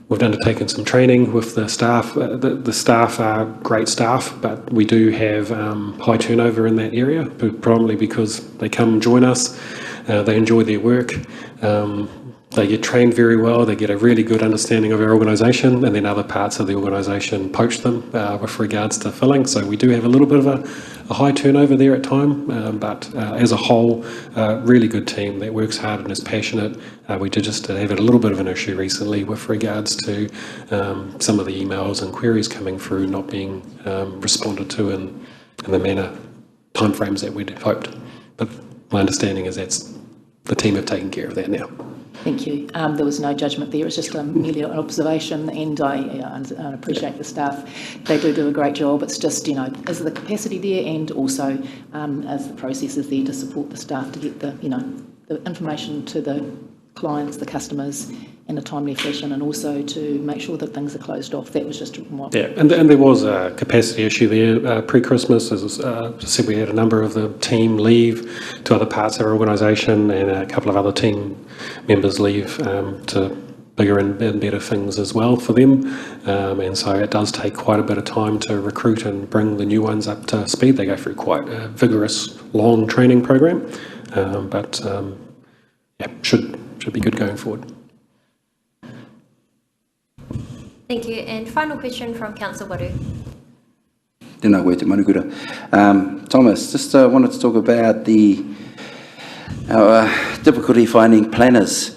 we've undertaken some training with the staff. The staff are great staff, but we do have high turnover in that area, probably because they come and join us, they enjoy their work, they get trained very well, they get a really good understanding of our organisation, and then other parts of the organisation poach them with regards to filling. So we do have a little bit of a high turnover there at time, but as a whole, really good team that works hard and is passionate. We did just have a little bit of an issue recently with regards to some of the emails and queries coming through not being responded to in the manner, timeframes that we'd hoped. But my understanding is that's the team have taken care of that now. Thank you. There was no judgment there. It was just merely an observation, and I appreciate the staff. They do a great job. It's just, is the capacity there, and also as the process is there to support the staff to get the information to the clients, the customers, in a timely fashion, and also to make sure that things are closed off. That was just what... Yeah, and there was a capacity issue there pre-Christmas. As I said, we had a number of the team leave to other parts of our organisation, and a couple of other team members leave to bigger and better things as well for them. And so it does take quite a bit of time to recruit and bring the new ones up to speed. They go through quite a vigorous, long training program, but should be good going forward. Thank you. And final question from Councillor Waru. Tēnā koe te manukura. Thomas, just wanted to talk about our difficulty finding planners.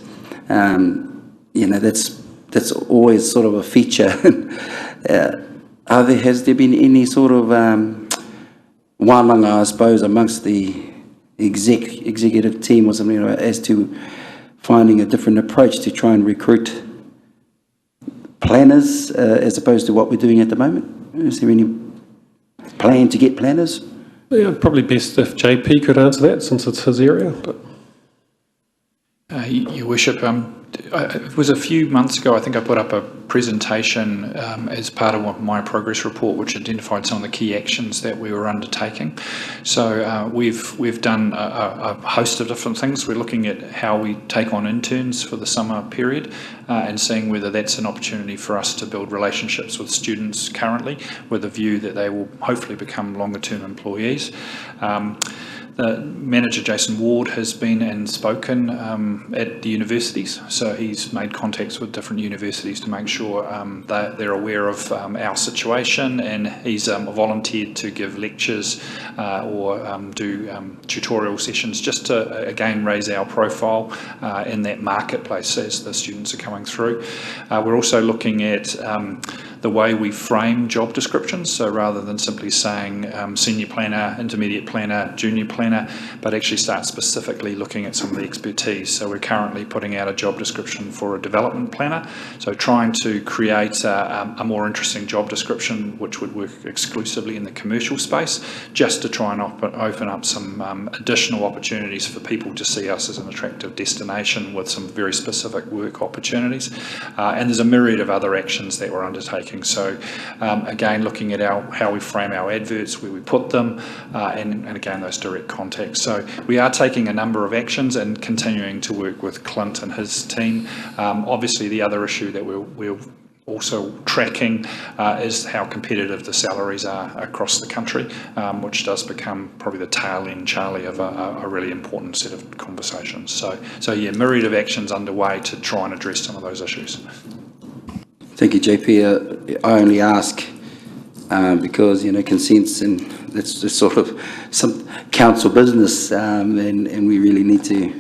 That's always sort of a feature. Has there been any sort of wānanga, I suppose, amongst the executive team or something like that, as to finding a different approach to try and recruit planners as opposed to what we're doing at the moment? Is there any plan to get planners? Yeah, probably best if JP could answer that, since it's his area. But Your Worship, it was a few months ago, I think I put up a presentation as part of my progress report, which identified some of the key actions that we were undertaking. So we've done a host of different things. We're looking at how we take on interns for the summer period and seeing whether that's an opportunity for us to build relationships with students currently, with a view that they will hopefully become longer term employees. The manager, Jason Ward, has been and spoken at the universities, so he's made contacts with different universities to make sure that they're aware of our situation, and he's volunteered to give lectures or do tutorial sessions just to, again, raise our profile in that marketplace as the students are coming through. We're also looking at the way we frame job descriptions, so rather than simply saying senior planner, intermediate planner, junior planner, but actually start specifically looking at some of the expertise. So we're currently putting out a job description for a development planner, so trying to create a more interesting job description which would work exclusively in the commercial space, just to try and open up some additional opportunities for people to see us as an attractive destination with some very specific work opportunities. And there's a myriad of other actions that we're undertaking. So again, looking at how we frame our adverts, where we put them, and again, those direct contacts. So we are taking a number of actions and continuing to work with Clint and his team. Obviously, the other issue that we're also tracking is how competitive the salaries are across the country, which does become probably the tail end, Charlie, of a really important set of conversations. So yeah, myriad of actions underway to try and address some of those issues. Thank you, JP. I only ask because, consents, and that's just sort of some council business, and we really need to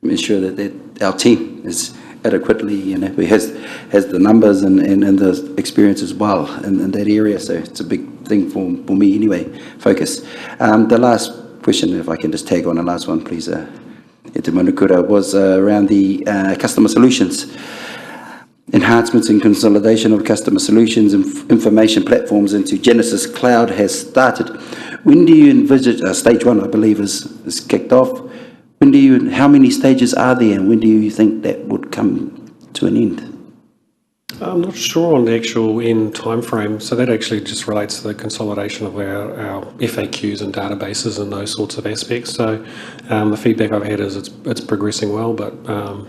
ensure that our team is adequately, has the numbers and the experience as well in that area. So it's a big thing for me anyway, focus. The last question, if I can just tag on the last one, please, Te Manukura, was around the customer solutions. Enhancements and consolidation of customer solutions and information platforms into Genesis Cloud has started. When do you envisage, stage one, I believe, is kicked off. How many stages are there, and when do you think that would come to an end? I'm not sure on the actual end time frame. So that actually just relates to the consolidation of our FAQs and databases and those sorts of aspects. So the feedback I've had is it's progressing well, but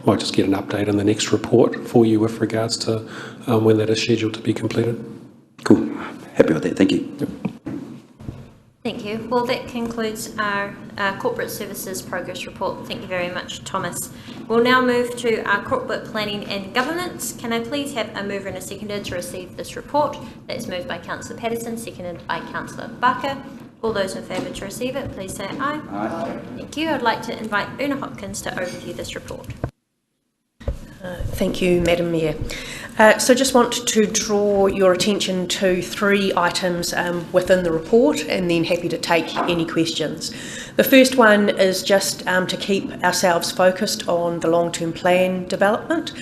might just get an update in the next report for you with regards to when that is scheduled to be completed. Cool. Happy with that. Thank you. Yep. Thank you. Well, that concludes our Corporate Services Progress Report. Thank you very much, Thomas. We'll now move to our Corporate Planning and Governance. Can I please have a mover and a seconder to receive this report? That's moved by Councillor Patterson, seconded by Councillor Barker. All those in favour to receive it, please say aye. Aye. Thank you. I'd like to invite Una Hopkins to overview this report. Thank you, Madam Mayor. So just want to draw your attention to 3 items within the report, and then happy to take any questions. The first one is just to keep ourselves focused on the long-term plan development.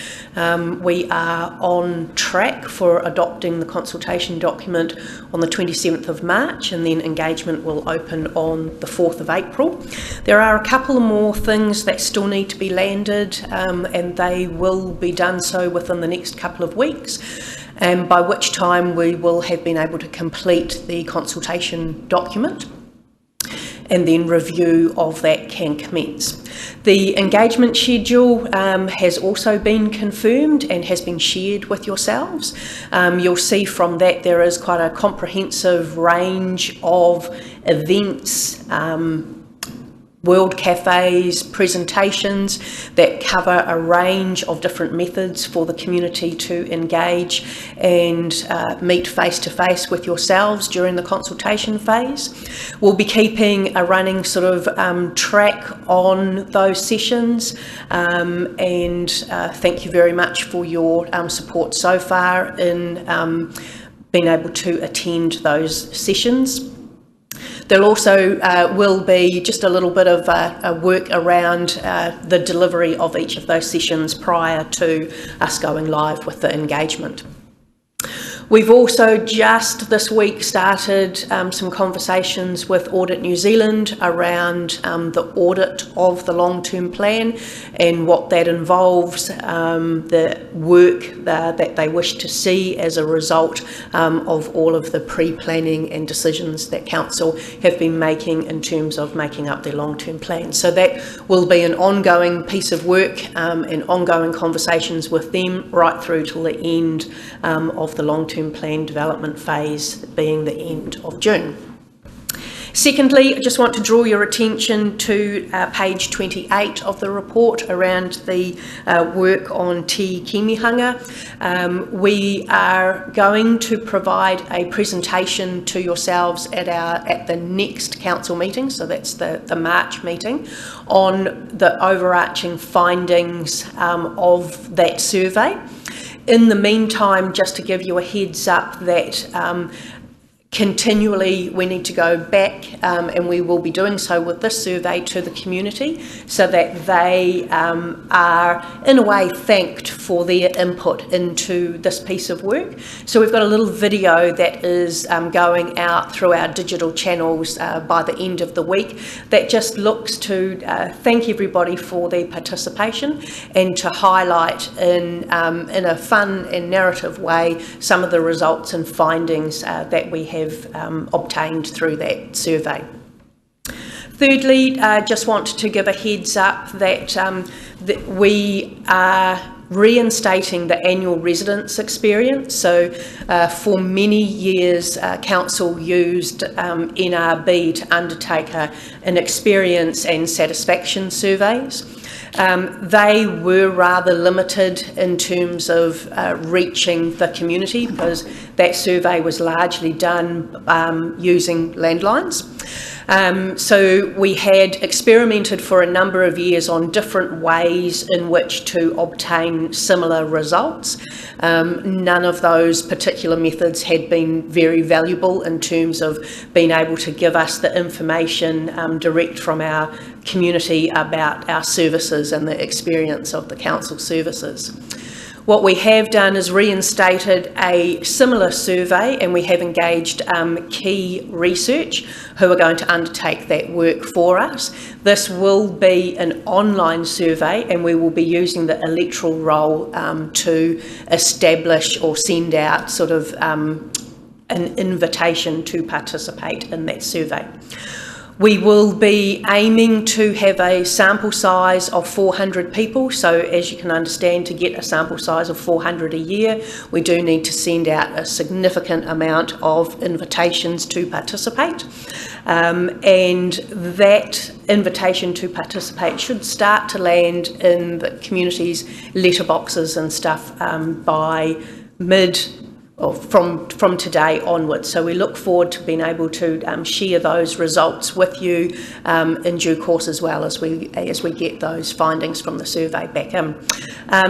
We are on track for adopting the consultation document on the 27th of March, and then engagement will open on the 4th of April. There are a couple more things that still need to be landed, and they will be done so within the next couple of weeks, and by which time we will have been able to complete the consultation document, and then review of that can commence. The engagement schedule has also been confirmed and has been shared with yourselves. You'll see from that there is quite a comprehensive range of events, world cafes, presentations that cover a range of different methods for the community to engage and meet face to face with yourselves during the consultation phase. We'll be keeping a running sort of track on those sessions, and thank you very much for your support so far in being able to attend those sessions. There also will be just a little bit of work around the delivery of each of those sessions prior to us going live with the engagement. We've also just this week started some conversations with Audit New Zealand around the audit of the long-term plan and what that involves, the work that they wish to see as a result of all of the pre-planning and decisions that Council have been making in terms of making up their long-term plan. So that will be an ongoing piece of work and ongoing conversations with them right through till the end of the long-term plan development phase, being the end of June. Secondly, I just want to draw your attention to page 28 of the report around the work on Te Kimihanga. We are going to provide a presentation to yourselves at the next council meeting, so that's the March meeting, on the overarching findings of that survey. In the meantime, just to give you a heads up that continually we need to go back, and we will be doing so with this survey, to the community so that they are in a way thanked for their input into this piece of work. So we've got a little video that is going out through our digital channels by the end of the week that just looks to thank everybody for their participation and to highlight in a fun and narrative way some of the results and findings that we have obtained through that survey. Thirdly, just want to give a heads up that we are reinstating the annual residence experience. So for many years, Council used NRB to undertake an experience and satisfaction surveys. They were rather limited in terms of reaching the community because that survey was largely done using landlines. So we had experimented for a number of years on different ways in which to obtain similar results. None of those particular methods had been very valuable in terms of being able to give us the information direct from our community about our services and the experience of the council services. What we have done is reinstated a similar survey, and we have engaged key research who are going to undertake that work for us. This will be an online survey, and we will be using the electoral roll to establish or send out sort of an invitation to participate in that survey. We will be aiming to have a sample size of 400 people. So as you can understand, to get a sample size of 400 a year, we do need to send out a significant amount of invitations to participate. And that invitation to participate should start to land in the community's letterboxes and stuff by from today onwards. So we look forward to being able to share those results with you in due course, as well as we get those findings from the survey back in.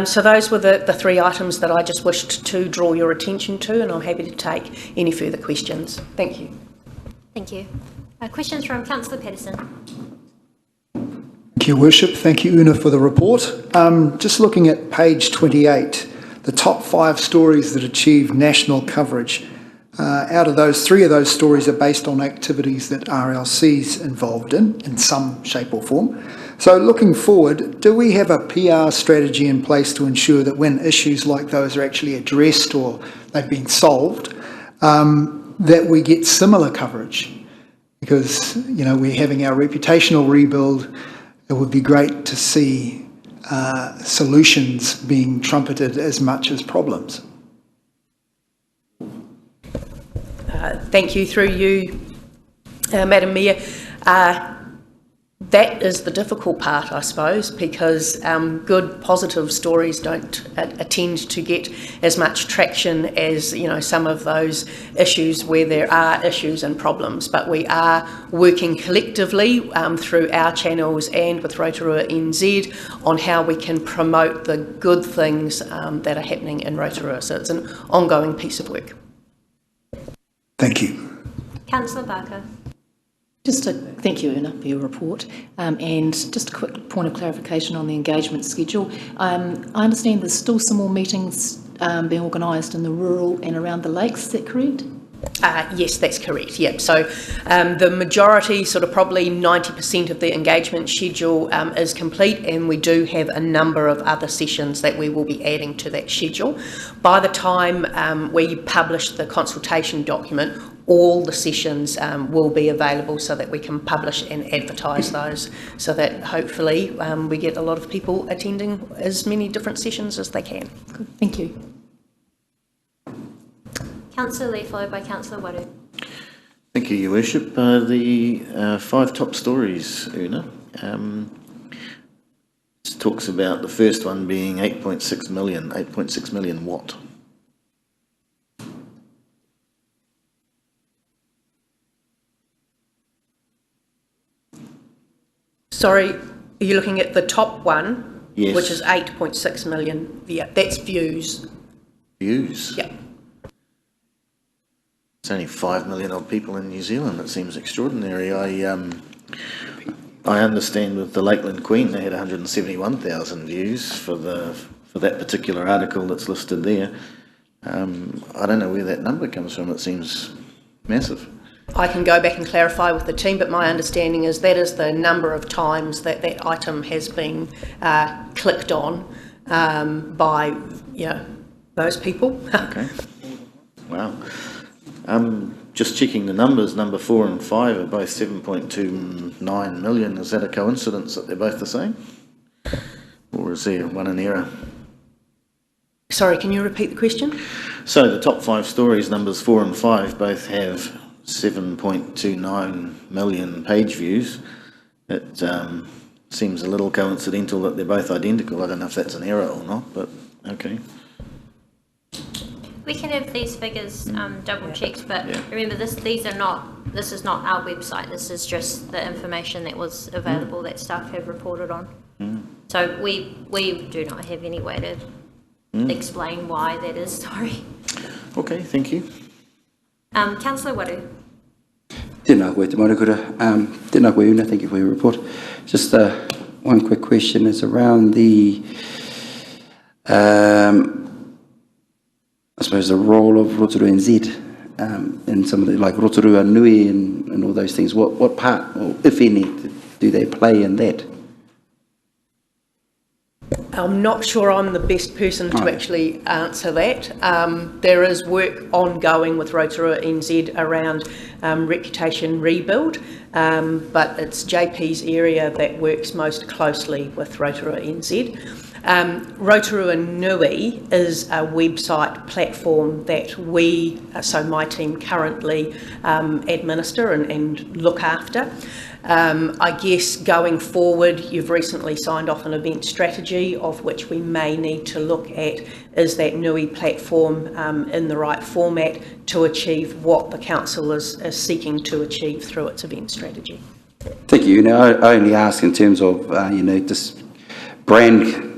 So those were the three items that I just wished to draw your attention to, and I'm happy to take any further questions. Thank you. Thank you. Questions from Councillor Patterson. Thank you, Worship. Thank you, Una, for the report. Just looking at page 28, the top 5 stories that achieve national coverage. Out of those, 3 of those stories are based on activities that RLC's involved in some shape or form. So looking forward, do we have a PR strategy in place to ensure that when issues like those are actually addressed or they've been solved, that we get similar coverage? Because, you know, we're having our reputational rebuild. it would be great to see solutions being trumpeted as much as problems. Thank you. Through you, Madam Mayor. That is the difficult part, I suppose, because good, positive stories don't tend to get as much traction as, you know, some of those issues where there are issues and problems. But we are working collectively through our channels and with Rotorua NZ on how we can promote the good things that are happening in Rotorua. So it's an ongoing piece of work. Thank you. Councillor Barker. Thank you, Una, for your report. And just a quick point of clarification on the engagement schedule. I understand there's still some more meetings being organised in the rural and around the lakes, is that correct? Yes, that's correct. Yep. So the majority, sort of probably 90% of the engagement schedule is complete, and we do have a number of other sessions that we will be adding to that schedule. By the time we publish the consultation document, all the sessions will be available so that we can publish and advertise those, so that hopefully we get a lot of people attending as many different sessions as they can. Good. Thank you. Councillor Lee, followed by Councillor Waru. Thank you, Your Worship. The 5 top stories, Una. This talks about the first one being 8.6 million. 8.6 million what? Sorry, are you looking at the top one? Yes. Which is 8.6 million. Yeah, that's views. Views? Yeah. It's only 5 million odd people in New Zealand. It seems extraordinary. I understand with the Lakeland Queen they had 171,000 views for that particular article that's listed there. I don't know where that number comes from. It seems massive. I can go back and clarify with the team, but my understanding is that is the number of times that that item has been clicked on by, you know, those people. Okay. Wow. Just checking the numbers, number 4 and 5 are both 7.29 million. Is that a coincidence that they're both the same? Or is there one in error? Sorry, can you repeat the question? So the top 5 stories, numbers 4 and 5, both have 7.29 million page views. It seems a little coincidental that they're both identical. I don't know if that's an error or not, but okay. We can have these figures double checked, but remember this is not our website. This is just the information that was available that staff have reported on. So we do not have any way to explain why that is. Sorry. Okay, thank you. Councillor Waru. Tēnā koe te maurukura. Tēnā koe Una, thank you for your report. Just one quick question is around the I suppose the role of Rotorua NZ in some of the, like Rotorua Nui and all those things. What part, or if any, do they play in that? I'm not sure I'm the best person to actually answer that. There is work ongoing with Rotorua NZ around reputation rebuild, but it's JP's area that works most closely with Rotorua NZ. Rotorua Nui is a website platform that we, so my team currently administer and look after. I guess going forward, you've recently signed off an event strategy of which we may need to look at, is that Nui platform in the right format to achieve what the council is seeking to achieve through its event strategy. Thank you. Now, I only ask in terms of, this brand,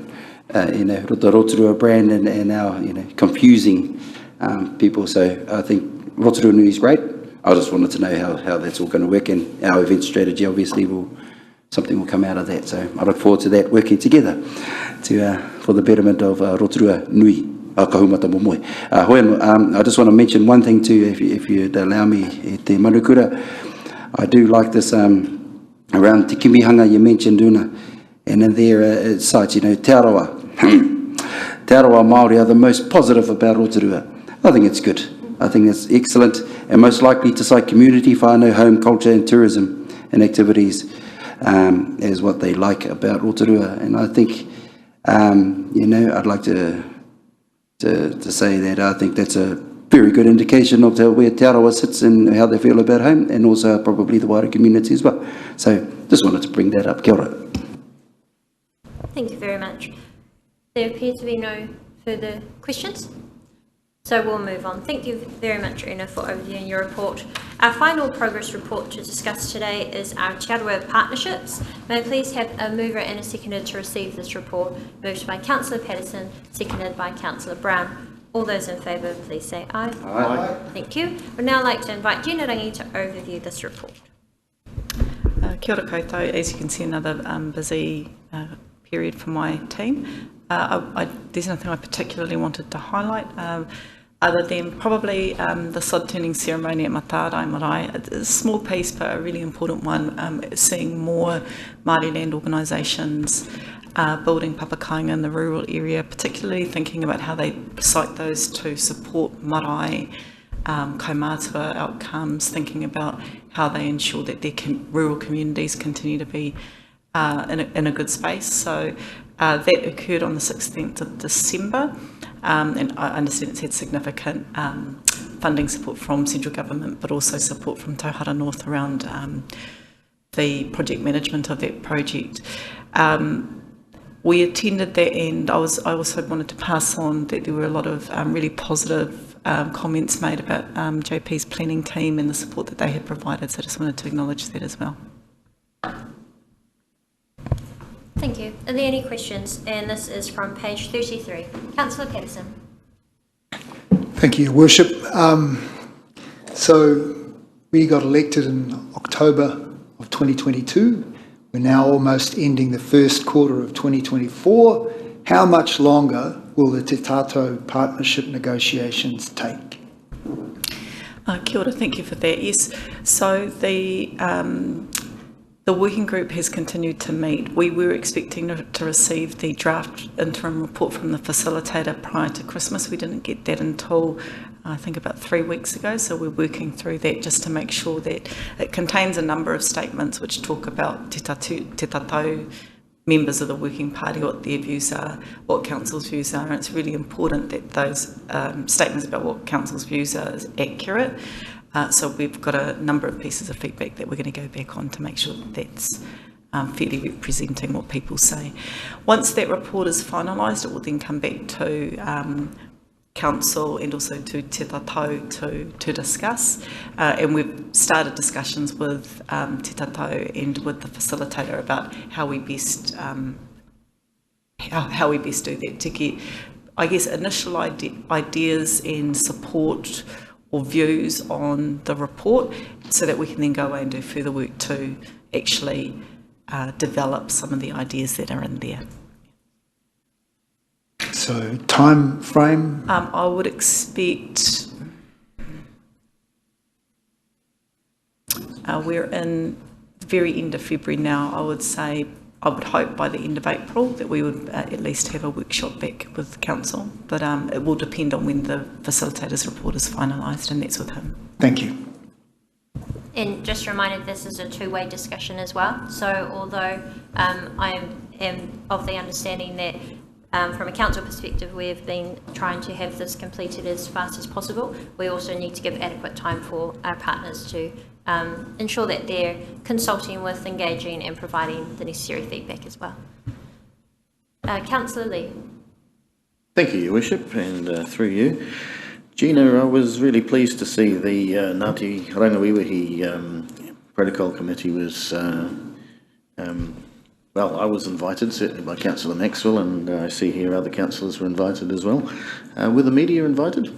the Rotorua brand and our, confusing people. So I think Rotorua Nui is great. I just wanted to know how that's all going to work, and our event strategy obviously something will come out of that. So I look forward to that working together for the betterment of Rotorua Nui. I just want to mention one thing too, if you'd allow me, te manukura. I do like this around Te Kimihanga you mentioned, Una, and in there it cites, Te Arawa. Te Arawa Māori are the most positive about Rotorua. I think it's good. I think it's excellent and most likely to cite community, whānau, home, culture and tourism and activities. as what they like about Rotorua. And I think, I'd like to say that I think that's a very good indication of where Te Arawa sits and how they feel about home, and also probably the wider community as well. So just wanted to bring that up. Kia ora. Thank you very much. There appear to be no further questions, so we'll move on. Thank you very much, Una, for overviewing your report. Our final progress report to discuss today is our Te Arawa partnerships. May I please have a mover and a seconder to receive this report? Moved by Councillor Patterson, seconded by Councillor Brown. All those in favour, please say aye. Aye. Thank you. We'd now like to invite Gina Rangi to overview this report. Kia ora koutou. As you can see, another busy period for my team. There's nothing I particularly wanted to highlight, other than probably the sod turning ceremony at Matarai Marae. It's a small piece, but a really important one, seeing more Māori land organisations building papakainga in the rural area, particularly thinking about how they cite those to support marae, kaumātua outcomes, thinking about how they ensure that their rural communities continue to be in a good space. So that occurred on the 16th of December, and I understand it's had significant funding support from central government, but also support from Tauhara North around the project management of that project. We attended that, and I also wanted to pass on that there were a lot of really positive comments made about JP's planning team and the support that they had provided, so I just wanted to acknowledge that as well. Thank you. Are there any questions? And this is from page 33. Councillor Patterson. Thank you, Your Worship. So we got elected in October of 2022. We're now almost ending the first quarter of 2024. How much longer will the Te Tātou partnership negotiations take? Kia ora, thank you for that. Yes, so the working group has continued to meet. We were expecting to receive the draft interim report from the facilitator prior to Christmas. We didn't get that until I think about 3 weeks ago, so we're working through that just to make sure that it contains a number of statements which talk about Te Tātou members of the working party, what their views are, what council's views are, and it's really important that those statements about what council's views are is accurate. So we've got a number of pieces of feedback that we're going to go back on to make sure that that's fairly representing what people say. Once that report is finalised, it will then come back to council and also to Te Tātou to discuss. And we've started discussions with Te Tātou and with the facilitator about how we best how we best do that to get, I guess, initial ideas and support or views on the report, so that we can then go away and do further work to actually develop some of the ideas that are in there. So time frame? I would expect we're in the very end of February now. I would hope by the end of April that we would at least have a workshop back with council, but it will depend on when the facilitator's report is finalised, and that's with him. Thank you. And just a reminder, this is a two-way discussion as well. So although I am of the understanding that from a council perspective, we've been trying to have this completed as fast as possible, we also need to give adequate time for our partners to ensure that they're consulting with, engaging and providing the necessary feedback as well. Councillor Lee. Thank you, Your Worship, and through you. Gina, I was really pleased to see the Ngāti Rangiwiwihi Protocol Committee was, well, I was invited, certainly by Councillor Maxwell, and I see here other councillors were invited as well. Were the media invited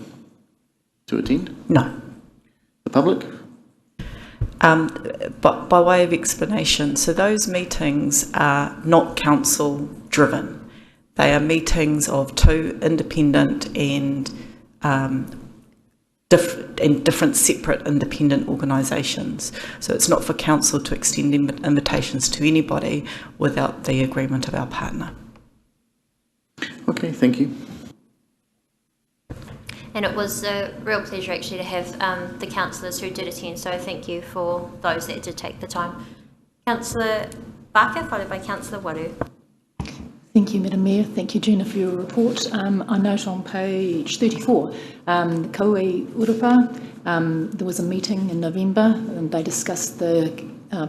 to attend? No. The public? But by way of explanation, so those meetings are not council driven. They are meetings of two independent and different separate independent organisations. So it's not for council to extend invitations to anybody without the agreement of our partner. Okay, thank you. And it was a real pleasure actually to have the councillors who did attend, so thank you for those that did take the time. Councillor Barker, followed by Councillor Waru. Thank you, Madam Mayor. Thank you, Gina, for your report. I note on page 34, Kaui Urupa, there was a meeting in November and they discussed the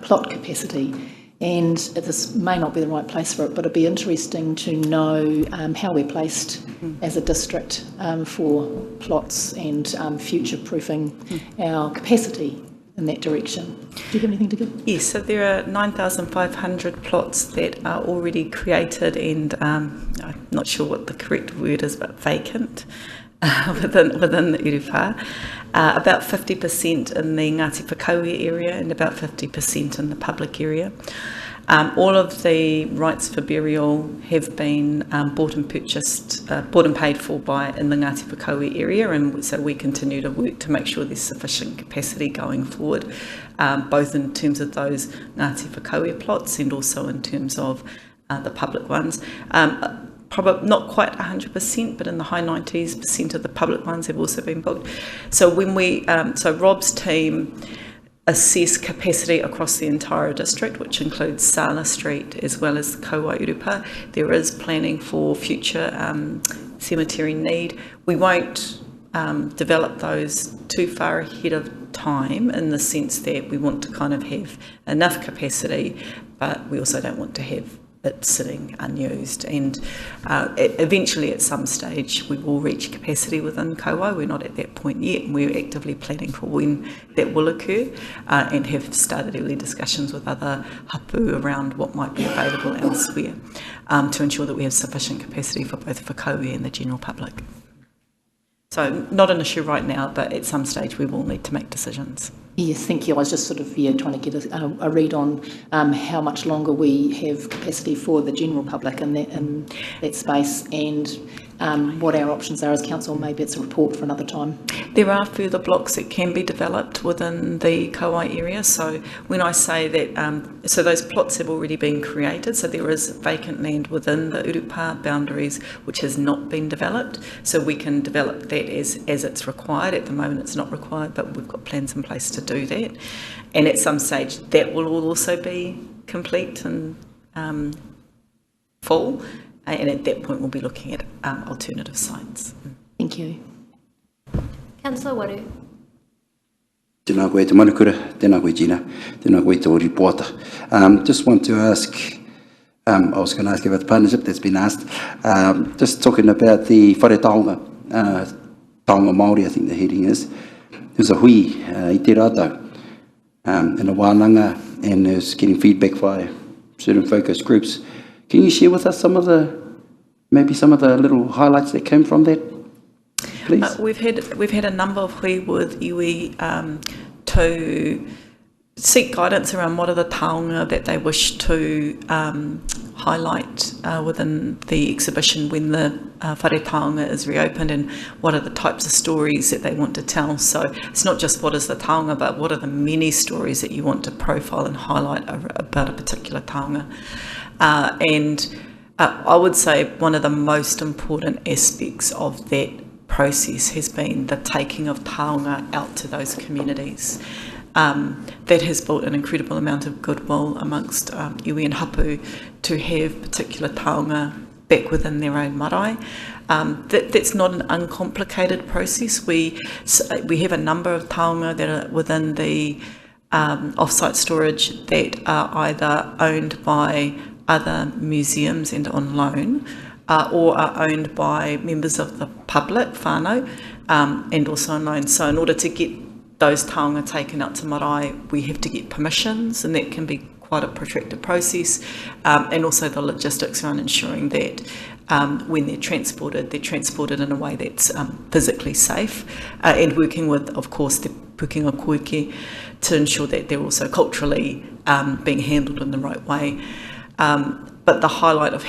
plot capacity. And this may not be the right place for it, but it'd be interesting to know how we're placed as a district for plots and future-proofing our capacity in that direction. Do you have anything to give? Yes, so there are 9,500 plots that are already created and I'm not sure what the correct word is, but vacant within the Urupa. About 50% in the Ngāti Whakaue area and about 50% in the public area. All of the rights for burial have been bought and paid for in the Ngāti Whakaue area, and so we continue to work to make sure there's sufficient capacity going forward, both in terms of those Ngāti Whakaue plots and also in terms of the public ones. Probably not quite 100%, but in the high 90s% of the public ones have also been booked. So when so Rob's team assess capacity across the entire district, which includes Sala Street as well as Kaua Urupa. There is planning for future cemetery need. We won't develop those too far ahead of time in the sense that we want to kind of have enough capacity, but we also don't want to have it sitting unused, and eventually at some stage we will reach capacity within Kaua. We're not at that point yet, and we're actively planning for when that will occur, and have started early discussions with other hapu around what might be available elsewhere to ensure that we have sufficient capacity for both Whakaue and the general public. So not an issue right now, but at some stage we will need to make decisions. Yes, thank you. I was just sort of trying to get a read on how much longer we have capacity for the general public in that space, and what our options are as council. Maybe it's a report for another time. There are further blocks that can be developed within the Kauai area. So when I say that, so those plots have already been created. So there is vacant land within the Urupa boundaries which has not been developed. So we can develop that as it's required. At the moment it's not required, but we've got plans in place to do that. And at some stage that will also be complete and full. And at that point we'll be looking at alternative sites. Thank you. Councillor Waru. Tēnā koe te manukura, tēnā koe Gina, tēnā koe te reporter. Just want to ask, I was going to ask about the partnership that's been asked, just talking about the whare taonga, taonga Māori I think the heading is. There's a hui I te rātau in a wānanga, and there's getting feedback via certain focus groups. Can you share with us maybe some of the little highlights that came from that, please? We've had a number of hui with iwi to seek guidance around what are the taonga that they wish to highlight within the exhibition when the whare taonga is reopened, and what are the types of stories that they want to tell. So it's not just what is the taonga, but what are the many stories that you want to profile and highlight about a particular taonga. And I would say one of the most important aspects of that process has been the taking of taonga out to those communities. That has built an incredible amount of goodwill amongst iwi and hapu to have particular taonga back within their own marae. That's not an uncomplicated process. We have a number of taonga that are within the off-site storage that are either owned by other museums and on loan, or are owned by members of the public, whānau, and also on loan. So in order to get those taonga taken out to marae, we have to get permissions, and that can be quite a protracted process, and also the logistics around ensuring that when they're transported in a way that's physically safe, and working with, of course, the pukinga koike to ensure that they're also culturally being handled in the right way. But the highlight of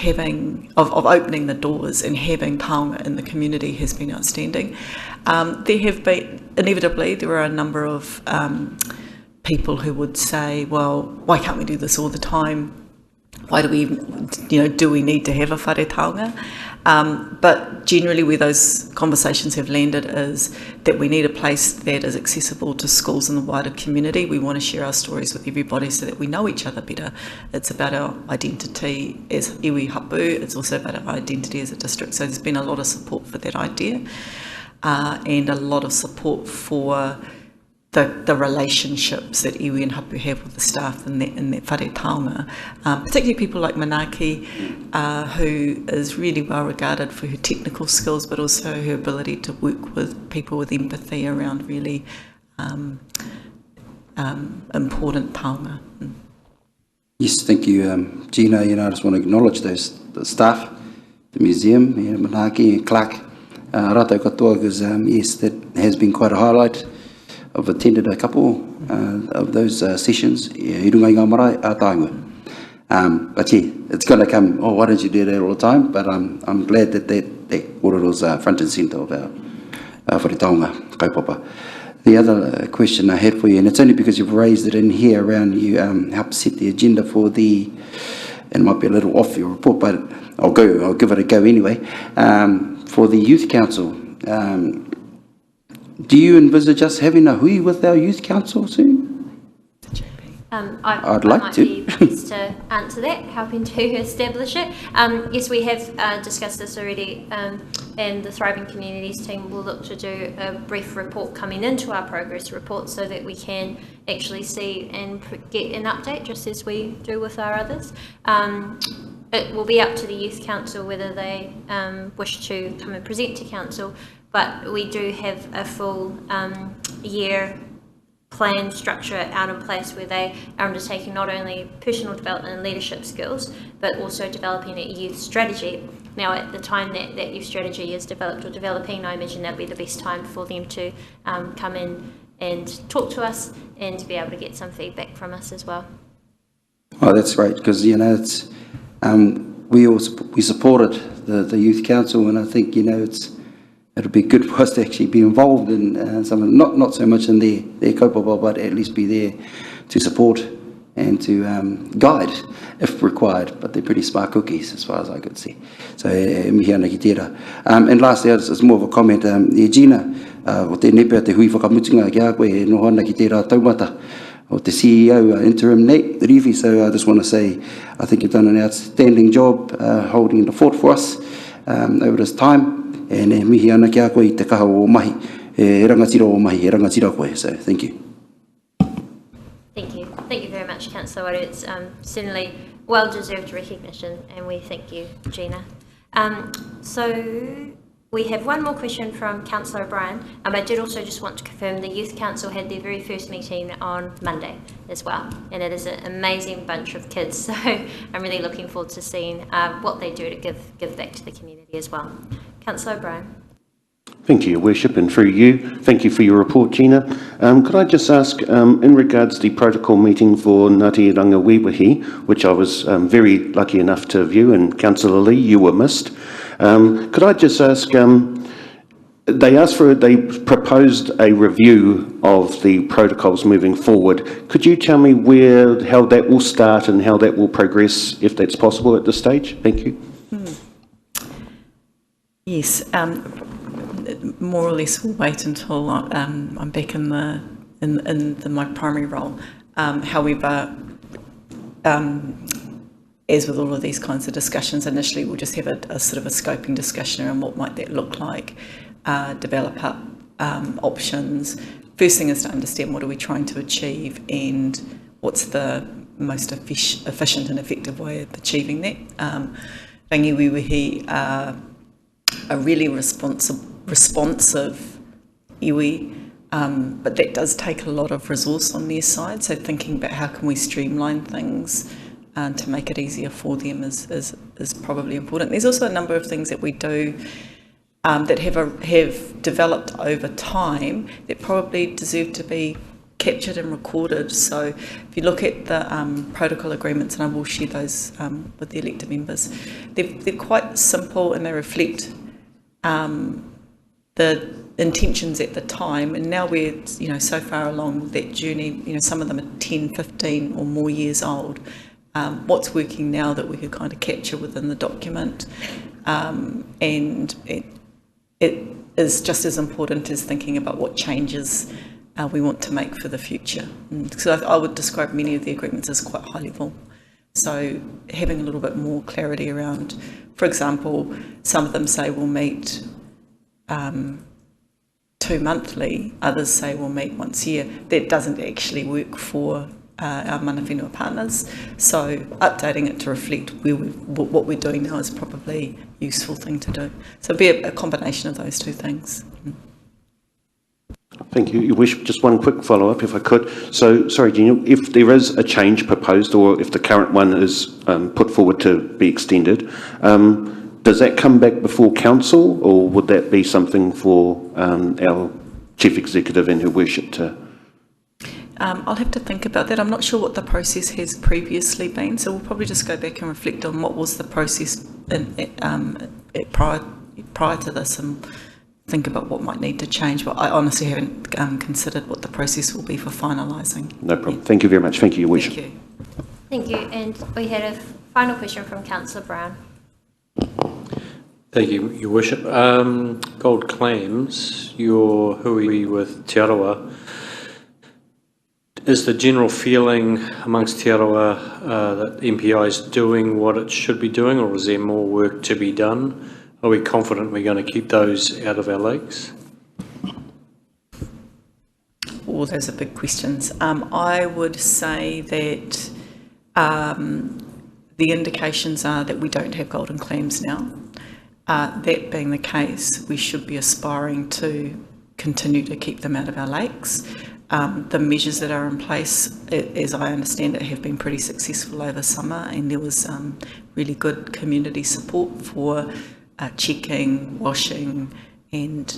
opening the doors and having taonga in the community has been outstanding. There are a number of people who would say, well, why can't we do this all the time? Why do we do we need to have a whare taonga? But generally where those conversations have landed is that we need a place that is accessible to schools in the wider community. We want to share our stories with everybody so that we know each other better. It's about our identity as iwi hapu, it's also about our identity as a district. So there's been a lot of support for that idea and a lot of support for the relationships that iwi and hapu have with the staff in that whare taonga, particularly people like Manaki, who is really well regarded for her technical skills, but also her ability to work with people with empathy around really important taonga. Yes, thank you, Gina. I just want to acknowledge the staff, the museum, Manaki and Clark, rātou katoa, because yes, that has been quite a highlight. I've attended a couple of those sessions. I runga I ngā marae, a tāinga. But yeah, it's going to come, why don't you do that all the time? But I'm glad that was front and centre of our whare taonga, kaupapa. The other question I had for you, and it's only because you've raised it in here around you help set the agenda for and it might be a little off your report, but I'll give it a go anyway. For the Youth Council, do you envisage us having a hui with our Youth Council soon? I'd like to. Be pleased to answer that, helping to establish it. Yes, we have discussed this already, and the Thriving Communities team will look to do a brief report coming into our progress report so that we can actually see and get an update, just as we do with our others. It will be up to the Youth Council whether they wish to come and present to Council, but we do have a full year plan structure out in place where they are undertaking not only personal development and leadership skills, but also developing a youth strategy. Now, at the time that youth strategy is developed or developing, I imagine that'll be the best time for them to come in and talk to us and to be able to get some feedback from us as well. Oh, that's great, because it's we supported the Youth Council, and I think it'll be good for us to actually be involved in some, not so much in their kaupapa, but at least be there to support and to guide if required. But they're pretty smart cookies as far as I could see. So mihi ana ki tērā. And lastly, it's more of a comment. Gina, o te nepe a te hui whakamutunga ki a koe, noho ana ki tērā taumata o te CEO, interim Nate Rivi. So I just want to say, I think you've done an outstanding job holding the fort for us over this time. E ne mihi ana ki a koe I te kaha o mahi, e rangatira o mahi, e rangatira koe. So, thank you. Thank you. Thank you very much, Councillor Waru. It's certainly well-deserved recognition, and we thank you, Gina. So, we have one more question from Councillor O'Brien. I did also just want to confirm the Youth Council had their very first meeting on Monday as well, and it is an amazing bunch of kids, so I'm really looking forward to seeing what they do to give back to the community as well. Councillor O'Brien. Thank you, Your Worship, and through you, thank you for your report, Gina. Could I just ask, in regards to the protocol meeting for Ngāti Rangiwiwahi, which I was very lucky enough to view, and Councillor Lee, you were missed. Could I just ask, they proposed a review of the protocols moving forward. Could you tell me how that will start and how that will progress, if that's possible at this stage? Thank you. Yes, more or less we'll wait until I'm back in my primary role. However, as with all of these kinds of discussions, initially we'll just have a sort of a scoping discussion around what might that look like, develop up options. First thing is to understand what are we trying to achieve and what's the most efficient and effective way of achieving that. Rangiwiwahi are a really responsive iwi, but that does take a lot of resource on their side, so thinking about how can we streamline things to make it easier for them is probably important. There's also a number of things that we do that have developed over time that probably deserve to be captured and recorded. So if you look at the protocol agreements, and I will share those with the elected members, they're quite simple and they reflect the intentions at the time, and now we're so far along that journey, some of them are 10, 15 or more years old. what's working now that we could kind of capture within the document. And it is just as important as thinking about what changes we want to make for the future. So I would describe many of the agreements as quite high level. So having a little bit more clarity around, for example, some of them say we'll meet 2 monthly, others say we'll meet once a year. That doesn't actually work for our mana whenua partners. So updating it to reflect what we're doing now is probably a useful thing to do. So it'd be a combination of those two things. Thank you. Your wish, just one quick follow-up, if I could. So, sorry, Gina, if there is a change proposed, or if the current one is put forward to be extended, does that come back before council, or would that be something for our chief executive and her worship to? I'll have to think about that. I'm not sure what the process has previously been, so we'll probably just go back and reflect on what was the process prior to this and think about what might need to change. But I honestly haven't considered what the process will be for finalising. No problem. Thank you very much. Thank you, Your Worship. Thank you. Thank you. And we had a final question from Councillor Brown. Thank you, Your Worship. Gold clams, your hui with Te Arawa. Is the general feeling amongst Te Arawa that MPI is doing what it should be doing, or is there more work to be done? Are we confident we're going to keep those out of our lakes? All those are big questions. I would say that the indications are that we don't have golden clams now. That being the case, we should be aspiring to continue to keep them out of our lakes. The measures that are in place, as I understand it, have been pretty successful over summer, and there was really good community support for checking, washing, and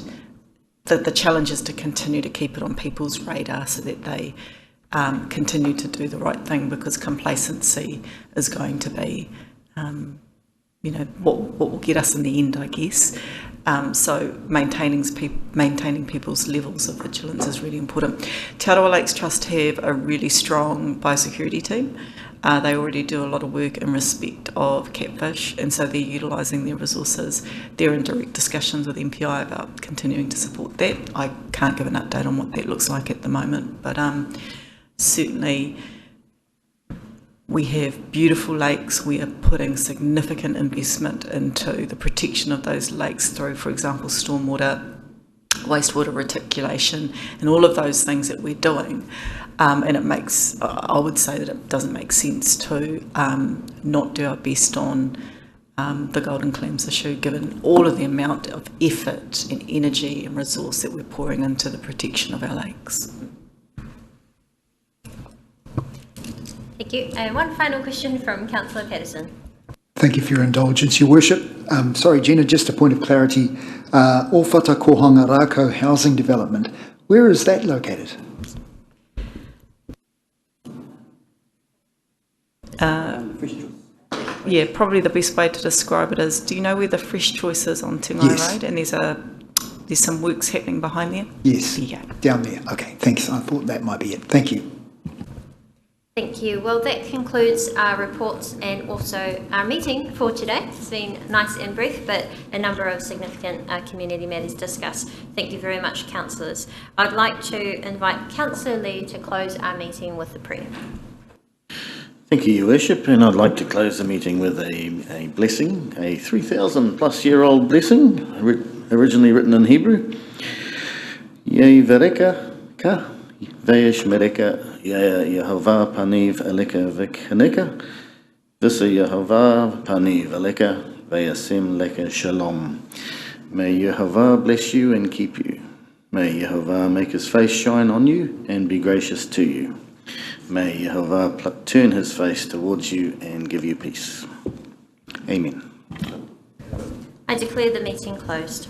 the challenge is to continue to keep it on people's radar so that they continue to do the right thing, because complacency is going to be, what will get us in the end, I guess. So maintaining people's levels of vigilance is really important. Te Arawa Lakes Trust have a really strong biosecurity team. They already do a lot of work in respect of catfish, and so they're utilising their resources. They're in direct discussions with MPI about continuing to support that. I can't give an update on what that looks like at the moment, but certainly we have beautiful lakes. We are putting significant investment into the protection of those lakes through, for example, stormwater, wastewater reticulation, and all of those things that we're doing. And it makes, I would say that it doesn't make sense to not do our best on the golden clams issue, given all of the amount of effort and energy and resource that we're pouring into the protection of our lakes. Thank you. And one final question from Councillor Patterson. Thank you for your indulgence, Your Worship. Sorry, Gina, just a point of clarity. Ōwhata Kohanga Rākau Housing Development, where is that located? Yeah, probably the best way to describe it is, do you know where the Fresh Choice is on Te Ngai Yes. Road? And there's some works happening behind there? Yes, Yeah. down there. Okay, thanks. I thought that might be it. Thank you. Thank you. Well, that concludes our reports and also our meeting for today. It's been nice and brief, but a number of significant community matters discussed. Thank you very much, councillors. I'd like to invite Councillor Lee to close our meeting with the prayer. Thank you, Your Worship, and I'd like to close the meeting with a blessing, a 3,000-plus-year-old blessing, originally written in Hebrew. Yei vereka ka, veyesh mereka, Yehovah paniv eleka v'kaneka, v'sa Yehovah paniv eleka, veyasim leka shalom. May Yehovah bless you and keep you. May Yehovah make his face shine on you and be gracious to you. May Yehovah turn his face towards you and give you peace. Amen. I declare the meeting closed.